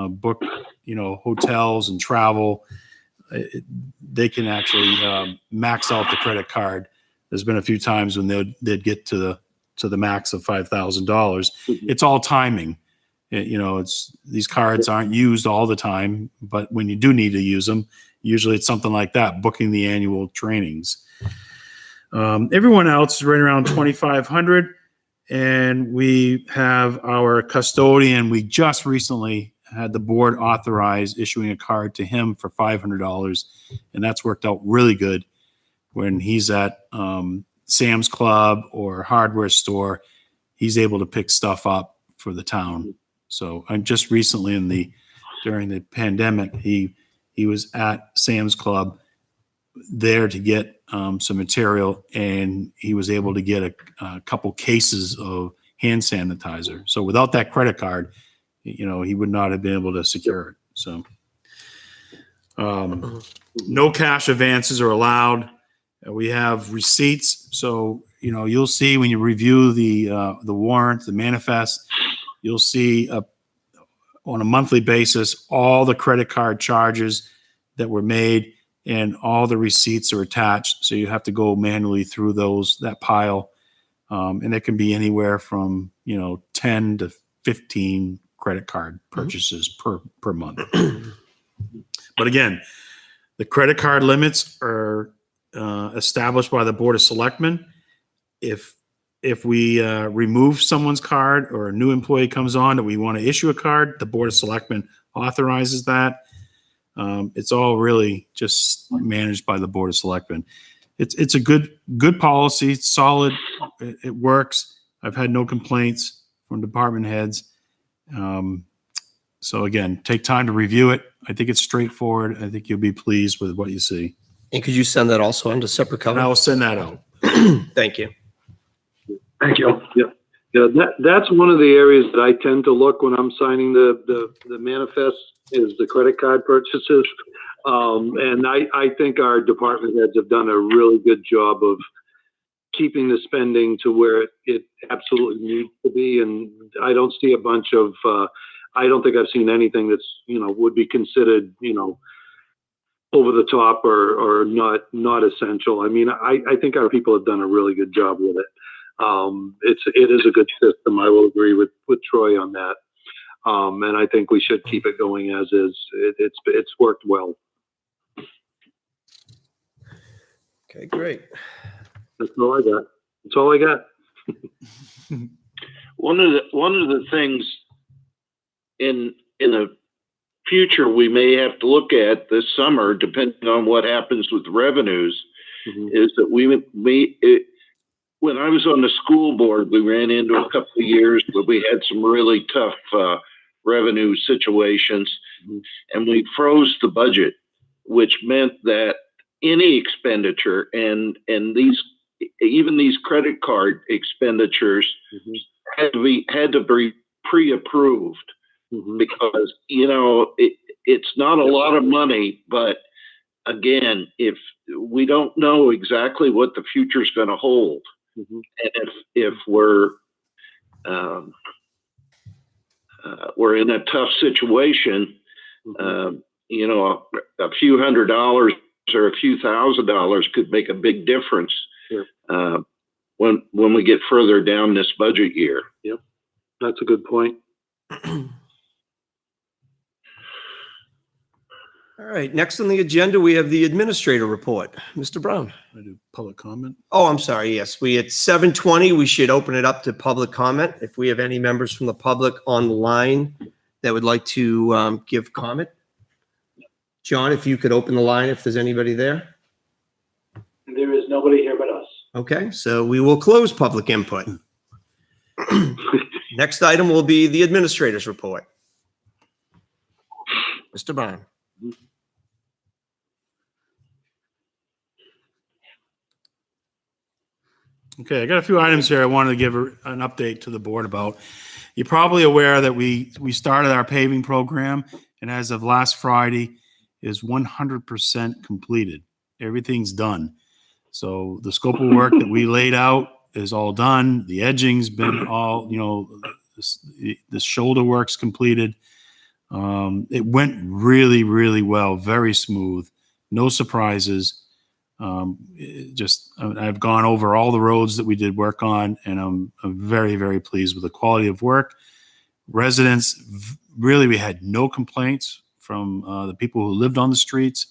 book, you know, hotels and travel. They can actually max out the credit card. There's been a few times when they'd get to the max of $5,000. It's all timing. You know, these cards aren't used all the time, but when you do need to use them, usually it's something like that, booking the annual trainings. Everyone else is right around 2,500, and we have our custodian. We just recently had the board authorize issuing a card to him for $500, and that's worked out really good. When he's at Sam's Club or hardware store, he's able to pick stuff up for the town. So I just recently during the pandemic, he was at Sam's Club there to get some material, and he was able to get a couple cases of hand sanitizer. So without that credit card, he would not have been able to secure it. So no cash advances are allowed. We have receipts. So, you'll see when you review the warrant, the manifest, you'll see on a monthly basis, all the credit card charges that were made and all the receipts are attached. So you have to go manually through that pile. And it can be anywhere from, 10 to 15 credit card purchases per month. But again, the credit card limits are established by the Board of Selectmen. If we remove someone's card or a new employee comes on that we want to issue a card, the Board of Selectmen authorizes that. It's all really just managed by the Board of Selectmen. It's a good policy. It's solid. It works. I've had no complaints from department heads. So again, take time to review it. I think it's straightforward. I think you'll be pleased with what you see. And could you send that also under separate cover? And I will send that out. Thank you. Thank you. Yeah, that's one of the areas that I tend to look when I'm signing the manifest is the credit card purchases. And I think our department heads have done a really good job of keeping the spending to where it absolutely needs to be. And I don't see a bunch of, I don't think I've seen anything that's, would be considered, over the top or not essential. I mean, I think our people have done a really good job with it. It is a good system. I will agree with Troy on that. And I think we should keep it going as is. It's worked well. Okay, great. That's all I got. One of the things in the future we may have to look at this summer, depending on what happens with revenues, is that when I was on the school board, we ran into a couple of years where we had some really tough revenue situations, and we froze the budget, which meant that any expenditure and even these credit card expenditures had to be pre-approved because it's not a lot of money, but again, if we don't know exactly what the future is going to hold, and if we're in a tough situation, a few $100s or a few $1,000s could make a big difference when we get further down this budget year. Yep, that's a good point. All right, next on the agenda, we have the administrator report. Mr. Brown. I do public comment. Oh, I'm sorry. Yes, at 7:20, we should open it up to public comment. If we have any members from the public on the line that would like to give comment. John, if you could open the line if there's anybody there. There is nobody here but us. Okay, so we will close public input. Next item will be the administrator's report. Mr. Brown. Okay, I got a few items here I wanted to give an update to the board about. You're probably aware that we started our paving program, and as of last Friday, is 100% completed. Everything's done. So the scope of work that we laid out is all done. The edging's been all, the shoulder work's completed. It went really, really well, very smooth, no surprises. I've gone over all the roads that we did work on, and I'm very, very pleased with the quality of work. Residents, really, we had no complaints from the people who lived on the streets.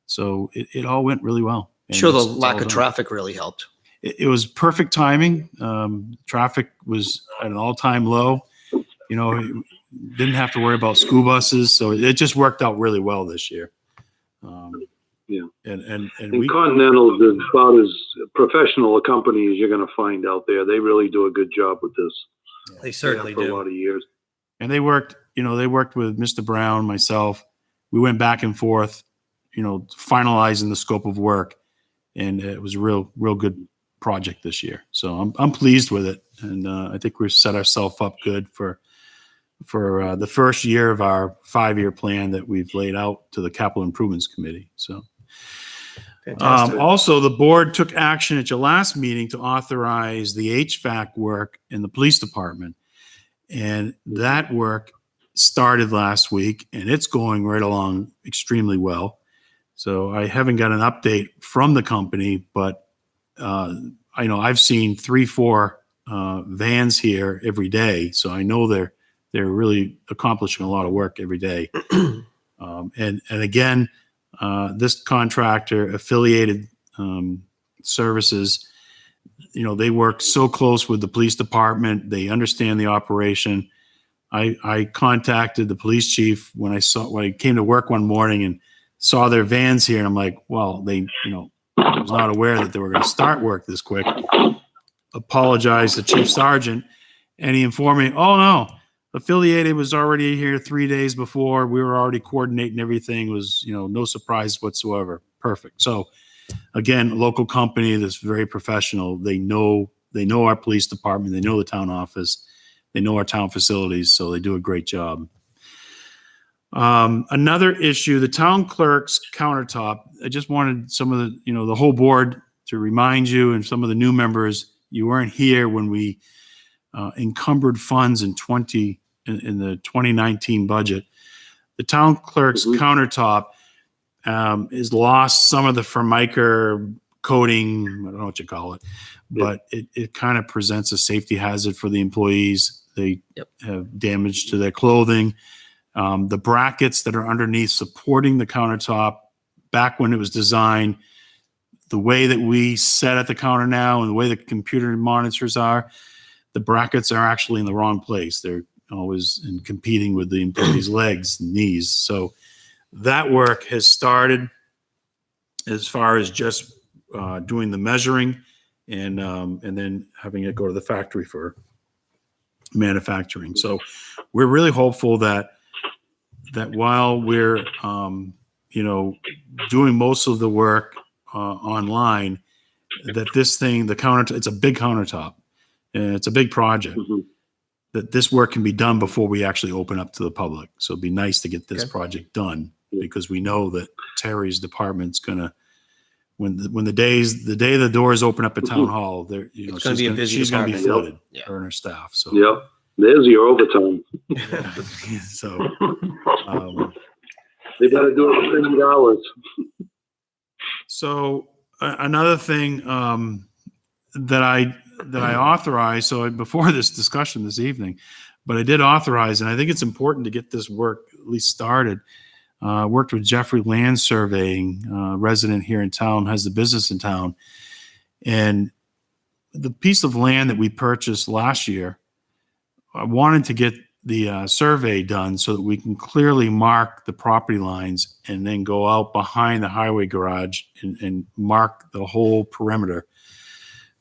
So it all went really well. And Sure, the it's lack all of done. traffic really helped. It was perfect timing. Traffic was at an all-time low. Didn't have to worry about school buses. So it just worked out really well this year. And Continental is about as professional a company as you're going to find out there. They really do a good job with this. They certainly for a do. lot of years. And they worked with Mr. Brown, myself. We went back and forth, finalizing the scope of work. And it was a real good project this year. So I'm pleased with it. And I think we've set ourselves up good for the first year of our 5-year plan that we've laid out to the Capital Improvements Committee. So Fantastic. also, the board took action at your last meeting to authorize the HVAC work in the police department. And that work started last week, and it's going right along extremely well. So I haven't got an update from the company, but I know I've seen 3-4 vans here every day. So I know they're really accomplishing a lot of work every day. And again, this contractor affiliated services, they work so close with the police department. They understand the operation. I contacted the police chief when I came to work one morning and saw their vans here. And I'm like, well, I was not aware that they were going to start work this quick. Apologized to Chief Sergeant, and he informed me, oh no, affiliated was already here 3 days before. We were already coordinating everything. Was, no surprise whatsoever. Perfect. So again, a local company that's very professional. They know our police department. They know the town office. They know our town facilities. So they do a great job. Another issue, the town clerk's countertop. I just wanted some of the whole board to remind you, and some of the new members, you weren't here when we encumbered funds in the 2019 budget. The town clerk's countertop is lost some of the Formica coating. I don't know what you call it, but it kind of presents a safety hazard for the employees. They have damage to their clothing. The brackets that are underneath supporting the countertop, back when it was designed, the way that we set at the counter now and the way the computer monitors are, the brackets are actually in the wrong place. They're always competing with the employee's legs and knees. So that work has started as far as just doing the measuring and then having it go to the factory for manufacturing. So we're really hopeful that while we're doing most of the work online, that this thing, it's a big countertop and it's a big project, that this work can be done before we actually open up to the public. So it'd be nice to get this project done, because we know that Terry's department's gonna, when the day the doors open up at town hall, she's gonna be flooded, her and her staff. So Yep. There's your overtime. so They better do it within the hours. So another thing that I authorized, so before this discussion this evening, but I did authorize, and I think it's important to get this work at least started. Worked with Jeffrey Land Surveying, resident here in town, has the business in town. And the piece of land that we purchased last year, I wanted to get the survey done so that we can clearly mark the property lines and then go out behind the highway garage and mark the whole perimeter.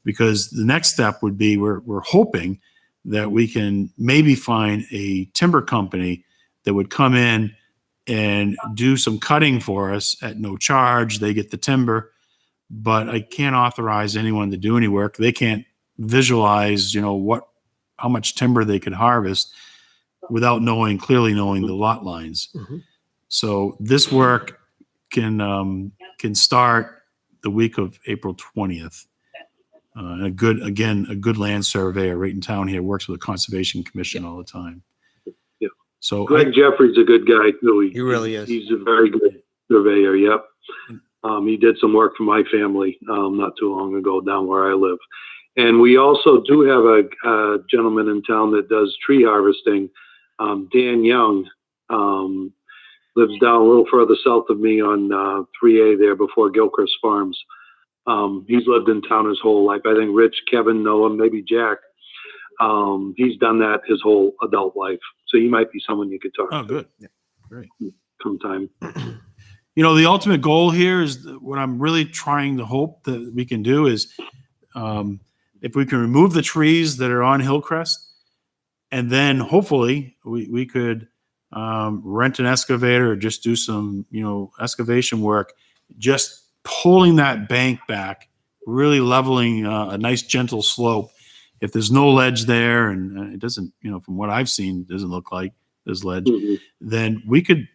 Because the next step would be, we're hoping that we can maybe find a timber company that would come in and do some cutting for us at no charge. They get the timber, but I can't authorize anyone to do any work. They can't visualize, how much timber they could harvest without clearly knowing the lot lines. So this work can start the week of April 20th. A good land surveyor right in town here works with the Conservation Commission all the time. Yeah. So Greg Jeffrey's a good guy too. He really is. He's a very good surveyor. Yep. He did some work for my family not too long ago down where I live. And we also do have a gentleman in town that does tree harvesting. Dan Young lives down a little further south of me on 3A there before Gilchrist Farms. He's lived in town his whole life. I think Rich, Kevin, Noah, maybe Jack. He's done that his whole adult life. So he might be someone you could talk to. Oh, good. Yeah. Great. Sometime. The ultimate goal here is what I'm really trying to hope that we can do is if we can remove the trees that are on Hillcrest And then hopefully we could rent an excavator or just do some, excavation work, just pulling that bank back, really leveling a nice gentle slope. If there's no ledge there, and it doesn't, from what I've seen, it doesn't look like there's ledge, then we could,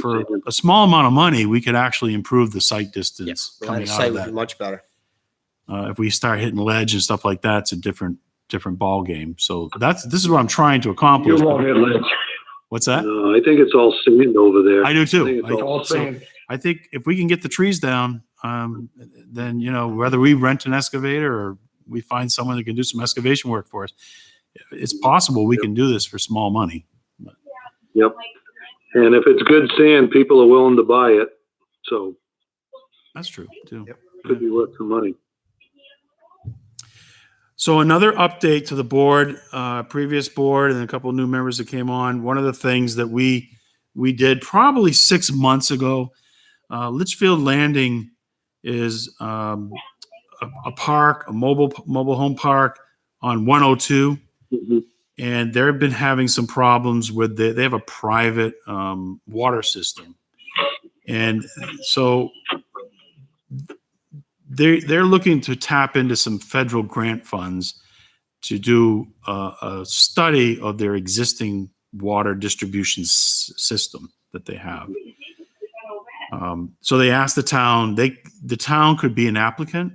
for a small amount of money, we could actually improve the sight distance Line of coming out sight of would be that. much better. If we start hitting ledge and stuff like that, it's a different ball game. So this is what I'm trying to accomplish. You won't hit ledge. What's that? No, I think it's all sand over there. I do too. think it's All sand. I think if we can get the trees down, then, whether we rent an excavator or we find someone that can do some excavation work for us, it's possible we can do this for small money. Yep. And if it's good sand, people are willing to buy it. So That's true too. Yep. could be worth some money. So another update to the board, previous board, and a couple of new members that came on. One of the things that we did probably 6 months ago, Litchfield Landing is a park, a mobile home park on 102, and they've been having some problems with they have a private water system, and so they're looking to tap into some federal grant funds to do a study of their existing water distribution system that they have. So they asked the town. The town could be an applicant.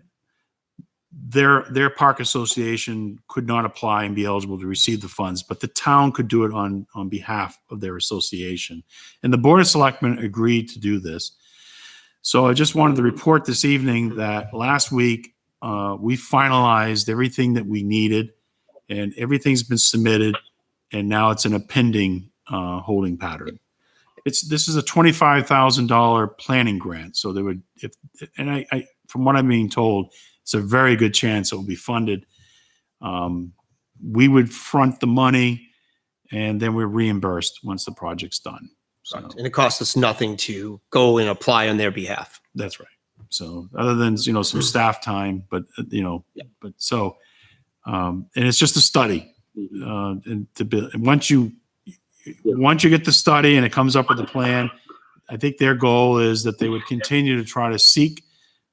Their park association could not apply and be eligible to receive the funds, but the town could do it on behalf of their association. And the Board of Selectmen agreed to do this. So I just wanted to report this evening that last week we finalized everything that we needed, and everything's been submitted, and now it's in a pending holding pattern. This is a $25,000 planning grant, so they would I from what I'm being told, it's a very good chance it will be funded. We would front the money, and then we're reimbursed once the project's done. So And it costs us nothing to go and apply on their behalf. that's right. So other than, some staff time, but, but so, and it's just a study. And to build, and once you get the study and it comes up with a plan, I think their goal is that they would continue to try to seek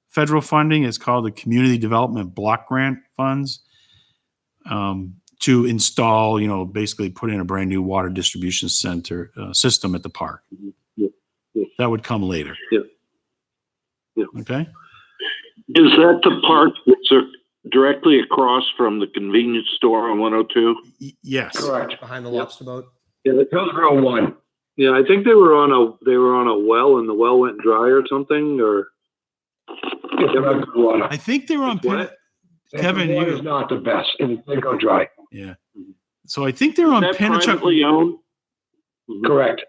federal funding. It's called the Community Development Block Grant Funds, to install, basically put in a brand new water distribution center system at the park. That would come later. Yeah. Okay. Is that the park that's directly across from the convenience store on 102? Yes. Correct. Behind the lobster boat? Yeah, the Hillsborough one. Yeah, I think they were on a well, and the well went dry or something, or They're not good water. I think they were on What? Kevin, The water's you, not the best, and they go dry. yeah. So I think they're on Is that Pennachuck. privately owned? Correct.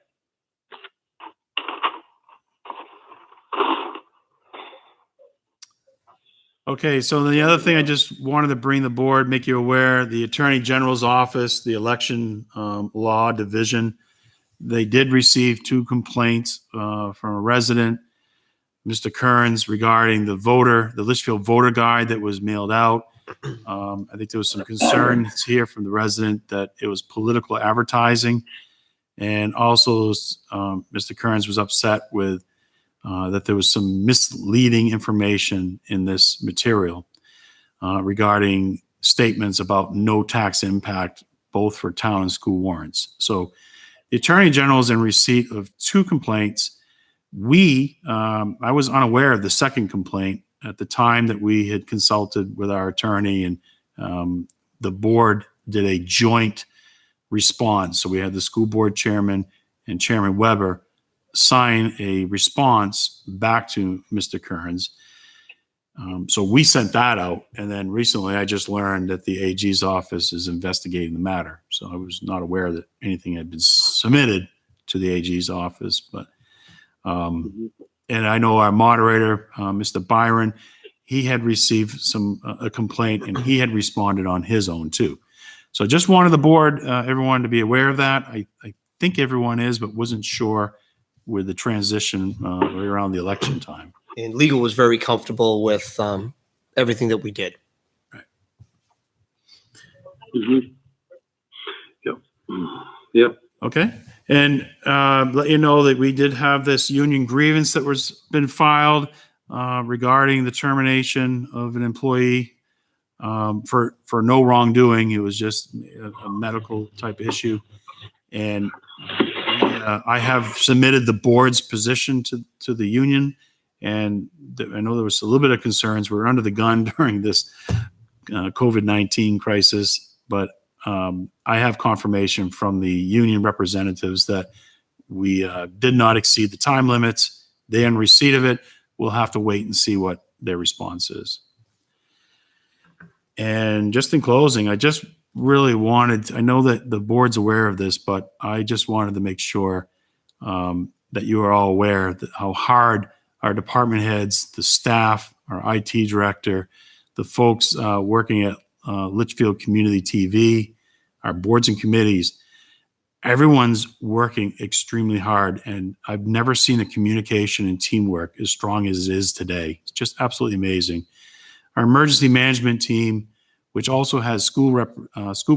Okay, so the other thing I just wanted to bring the board, make you aware, the Attorney General's office, the election law division, they did receive 2 complaints from a resident, Mr. Kearns, regarding the Litchfield voter guide that was mailed out. I think there was some concerns here from the resident that it was political advertising. And also, Mr. Kearns was upset with that there was some misleading information in this material regarding statements about no tax impact, both for town and school warrants. So the Attorney General is in receipt of 2 complaints. I was unaware of the second complaint at the time that we had consulted with our attorney, and the board did a joint response. So we had the school board chairman and Chairman Weber sign a response back to Mr. Kearns. So we sent that out, and then recently I just learned that the AG's office is investigating the matter. So I was not aware that anything had been submitted to the AG's office, but and I know our moderator, Mr. Byron, he had received a complaint, and he had responded on his own too. So just wanted the board, everyone to be aware of that. I think everyone is, but wasn't sure with the transition right around the election time. And legal was very comfortable with everything that we did. Yep. Yep. Okay. And let you know that we did have this union grievance that was been filed regarding the termination of an employee for no wrongdoing. It was just a medical type issue. And I have submitted the board's position to the union. And I know there was a little bit of concerns. We were under the gun during this COVID-19 crisis, but I have confirmation from the union representatives that we did not exceed the time limits. They're in receipt of it. We'll have to wait and see what their response is. And just in closing, I just really wanted, I know that the board's aware of this, but I just wanted to make sure that you are all aware that how hard our department heads, the staff, our IT director, the folks working at Litchfield Community TV, our boards and committees, everyone's working extremely hard. And I've never seen a communication and teamwork as strong as it is today. It's just absolutely amazing. Our emergency management team, which also has school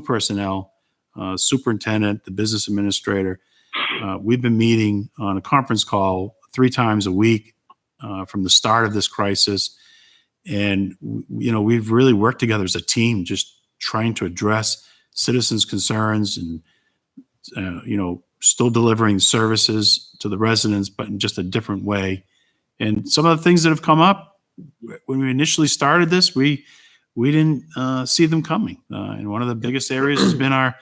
personnel, superintendent, the business administrator, we've been meeting on a conference call 3 times a week from the start of this crisis. And, we've really worked together as a team, just trying to address citizens' concerns and, still delivering services to the residents, but in just a different way. And some of the things that have come up when we initially started this, we didn't see them coming. And one of the biggest areas has been our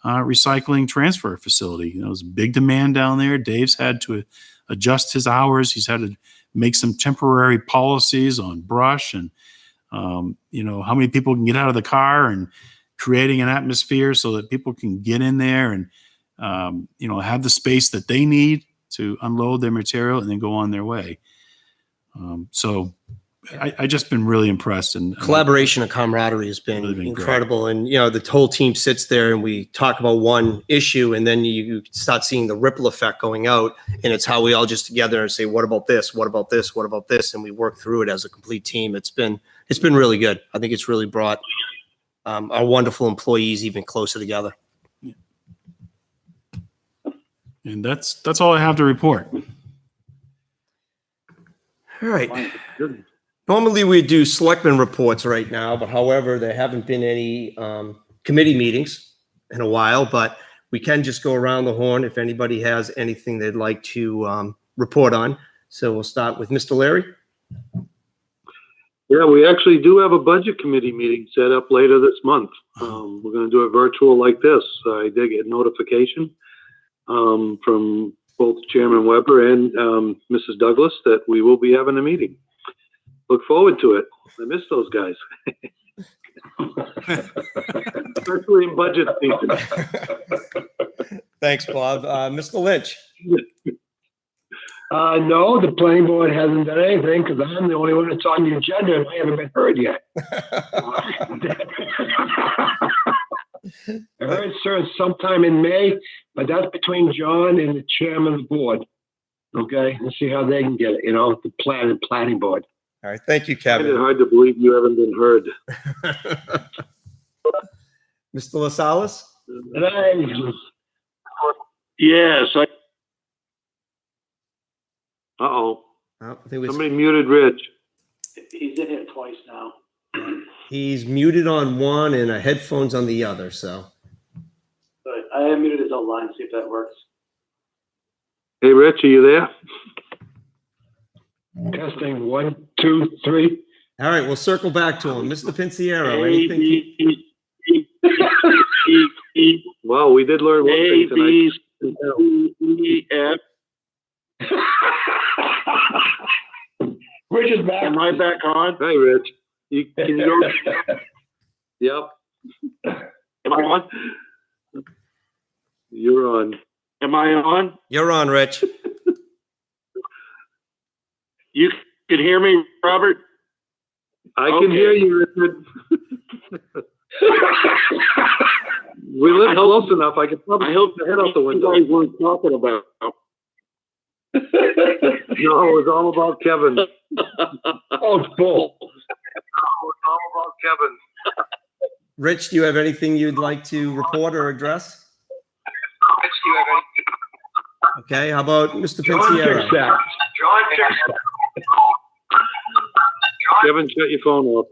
recycling transfer facility. There's a big demand down there. Dave's had to adjust his hours. He's had to make some temporary policies on brush and, how many people can get out of the car and creating an atmosphere so that people can get in there and, have the space that they need to unload their material and then go on their way. So I just been really impressed. And Collaboration and camaraderie has been Really been incredible. And, the whole team sits there and we talk about one issue and then you start seeing the ripple effect going out. And it's how we all just together and say, what about this? What about this? What about this? And we work through it as a complete team. It's been really good. I think it's really brought our wonderful employees even closer together. And that's all I have to report. All right. Normally we do selectmen reports right now, but however, there haven't been any committee meetings in a while, but we can just go around the horn if anybody has anything they'd like to report on. So we'll start with Mr. Larry. Yeah, we actually do have a budget committee meeting set up later this month. We're going to do it virtual like this. I did get notification from both Chairman Weber and Mrs. Douglas that we will be having a meeting. Look forward to it. I miss those guys. Especially in budget season. Thanks, Bob. Mr. Lynch. No, the planning board hasn't done anything because I'm the only one that's on the agenda and I haven't been heard yet. I heard sir sometime in May, but that's between John and the chairman of the board. Okay, let's see how they can get it. The planning board. All right, thank you, I Kevin. find it hard to believe you haven't been heard. Mr. LaSalle? Yes, Uh-oh. I think Somebody muted Rich. He's in here twice now. he's muted on one and a headphones on the other, so. But I have muted his own line, see if that works. Hey, Rich, are you there? Testing 1, 2, 3. All right, we'll circle back to him. Mr. Pinciero, anything? Well, we did learn one thing tonight. A-B-C-E-F. Rich is back. Am I back on? Hey, Rich. Can you go? Yep. Am I on? You're on. Am I on? You're on, Rich. You can hear me, Robert? I can Okay. hear you, Richard. We live close enough. I could probably I hope head out the window. you guys weren't talking about. No, it was all about Kevin. Oh, it's full. It was all about Kevin. Rich, do you have anything you'd like to report or address? Okay, how about Mr. John Pensiero? fixed that. Kevin, shut your phone off.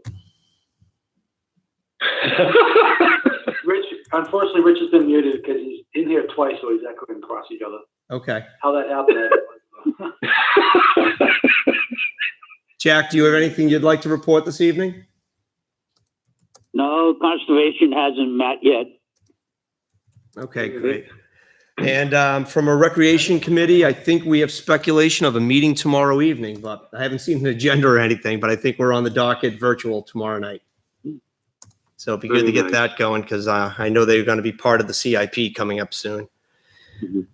Rich, unfortunately, Rich has been muted because he's in here twice, so he's echoing across each other. Okay. How that happened? Jack, do you have anything you'd like to report this evening? No, conservation hasn't met yet. Okay, great. And from a recreation committee, I think we have speculation of a meeting tomorrow evening, but I haven't seen an agenda or anything, but I think we're on the docket virtual tomorrow night. So it'd be good to Very get nice. that going because I know they're going to be part of the CIP coming up soon. Mhm.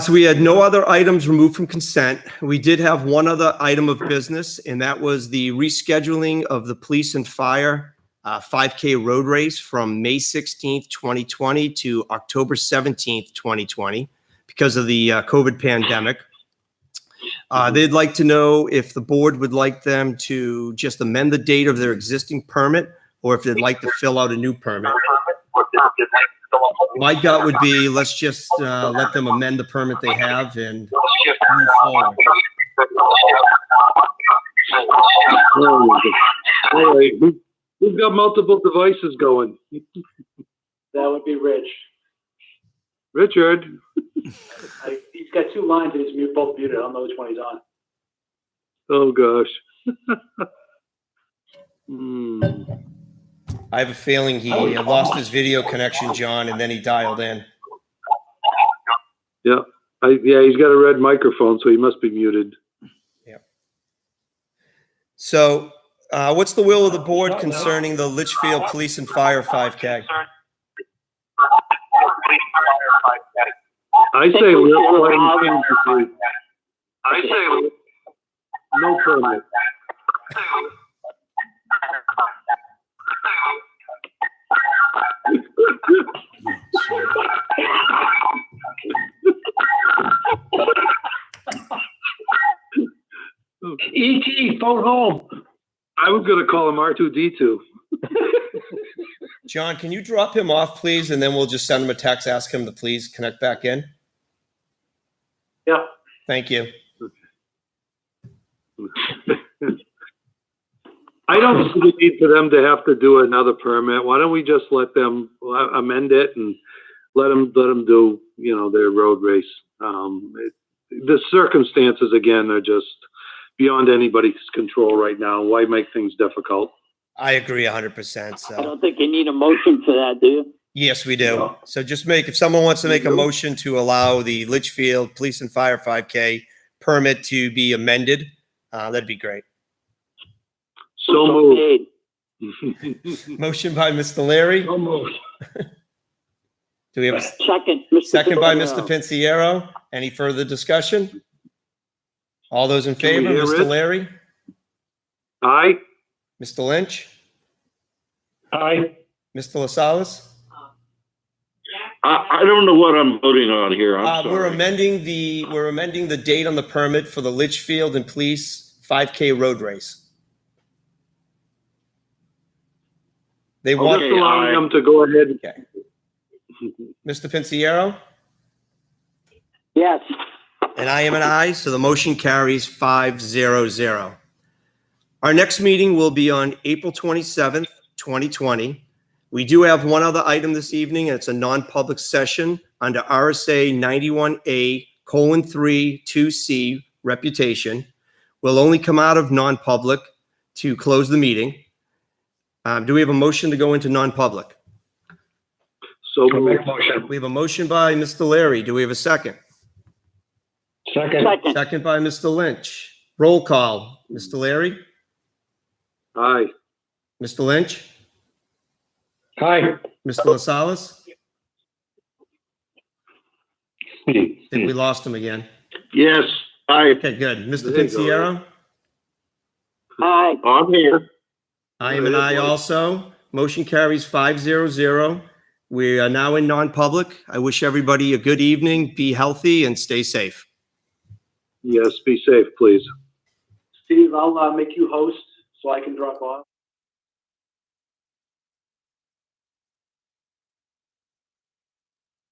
So we had no other items removed from consent. We did have one other item of business, and that was the rescheduling of the police and fire 5K road race from May 16th, 2020 to October 17th, 2020 because of the COVID pandemic. They'd like to know if the board would like them to just amend the date of their existing permit or if they'd like to fill out a new permit. My gut would be, let's just let them amend the permit they have and move forward. All right, we've got multiple devices going. That would be Rich. Richard, He's got two lines and he's both muted. I don't know which one he's on. oh gosh. Hmm. I have a feeling he lost his video connection, John, and then he dialed in. Yeah, he's got a red microphone, so he must be muted. So what's the will of the board concerning the Litchfield Police and Fire 5K? I say let him change the date. I say no permit. E.T., phone home. I was gonna call him R2D2. John, can you drop him off, please? And then we'll just send him a text, ask him to please connect back in. Yeah. Thank you. I don't see the need for them to have to do another permit. Why don't we just let them amend it and let them do, their road race? The circumstances again are just beyond anybody's control right now. Why make things difficult? I agree 100%. I So don't think you need a motion for that, do you? yes, we do. So just if someone wants to make a motion to allow the Litchfield Police and Fire 5K permit to be amended, that'd be great. So moved. Made. Motion by Mr. Larry. So moved. Do we have a Second, Mr. second by Pinero. Mr. Pinciero? Any further discussion? All those in Can we favor, hear Mr. Rich? Larry, Aye. Mr. Lynch, Aye. Mr. LaSalle? I don't know what I'm voting on here. I'm We're sorry. amending the date on the permit for the Litchfield and Police 5K road race. They Just want, allowing them to go ahead. okay. Mr. Pinciero? Yes. And I am an aye, so the motion carries 5-0-0. Our next meeting will be on April 27th, 2020. We do have one other item this evening, and it's a non-public session under RSA 91A:3 2C reputation. We'll only come out of non-public to close the meeting. Do we have a motion to go into non-public? So I'll make moved. a motion. We have a motion by Mr. Larry. Do we have a second? Second. Second. Second by Mr. Lynch. Roll call. Mr. Larry? Aye. Mr. Lynch? Aye. Mr. LaSalle? I think we lost him again. Yes, Okay, good. Mr. There you go. Pinciero? Aye. I'm here. I am an aye also. Motion carries 5-0-0. We are now in non-public. I wish everybody a good evening, be healthy, and stay safe. Yes, be safe, please. Steve, I'll make you host so I can drop off.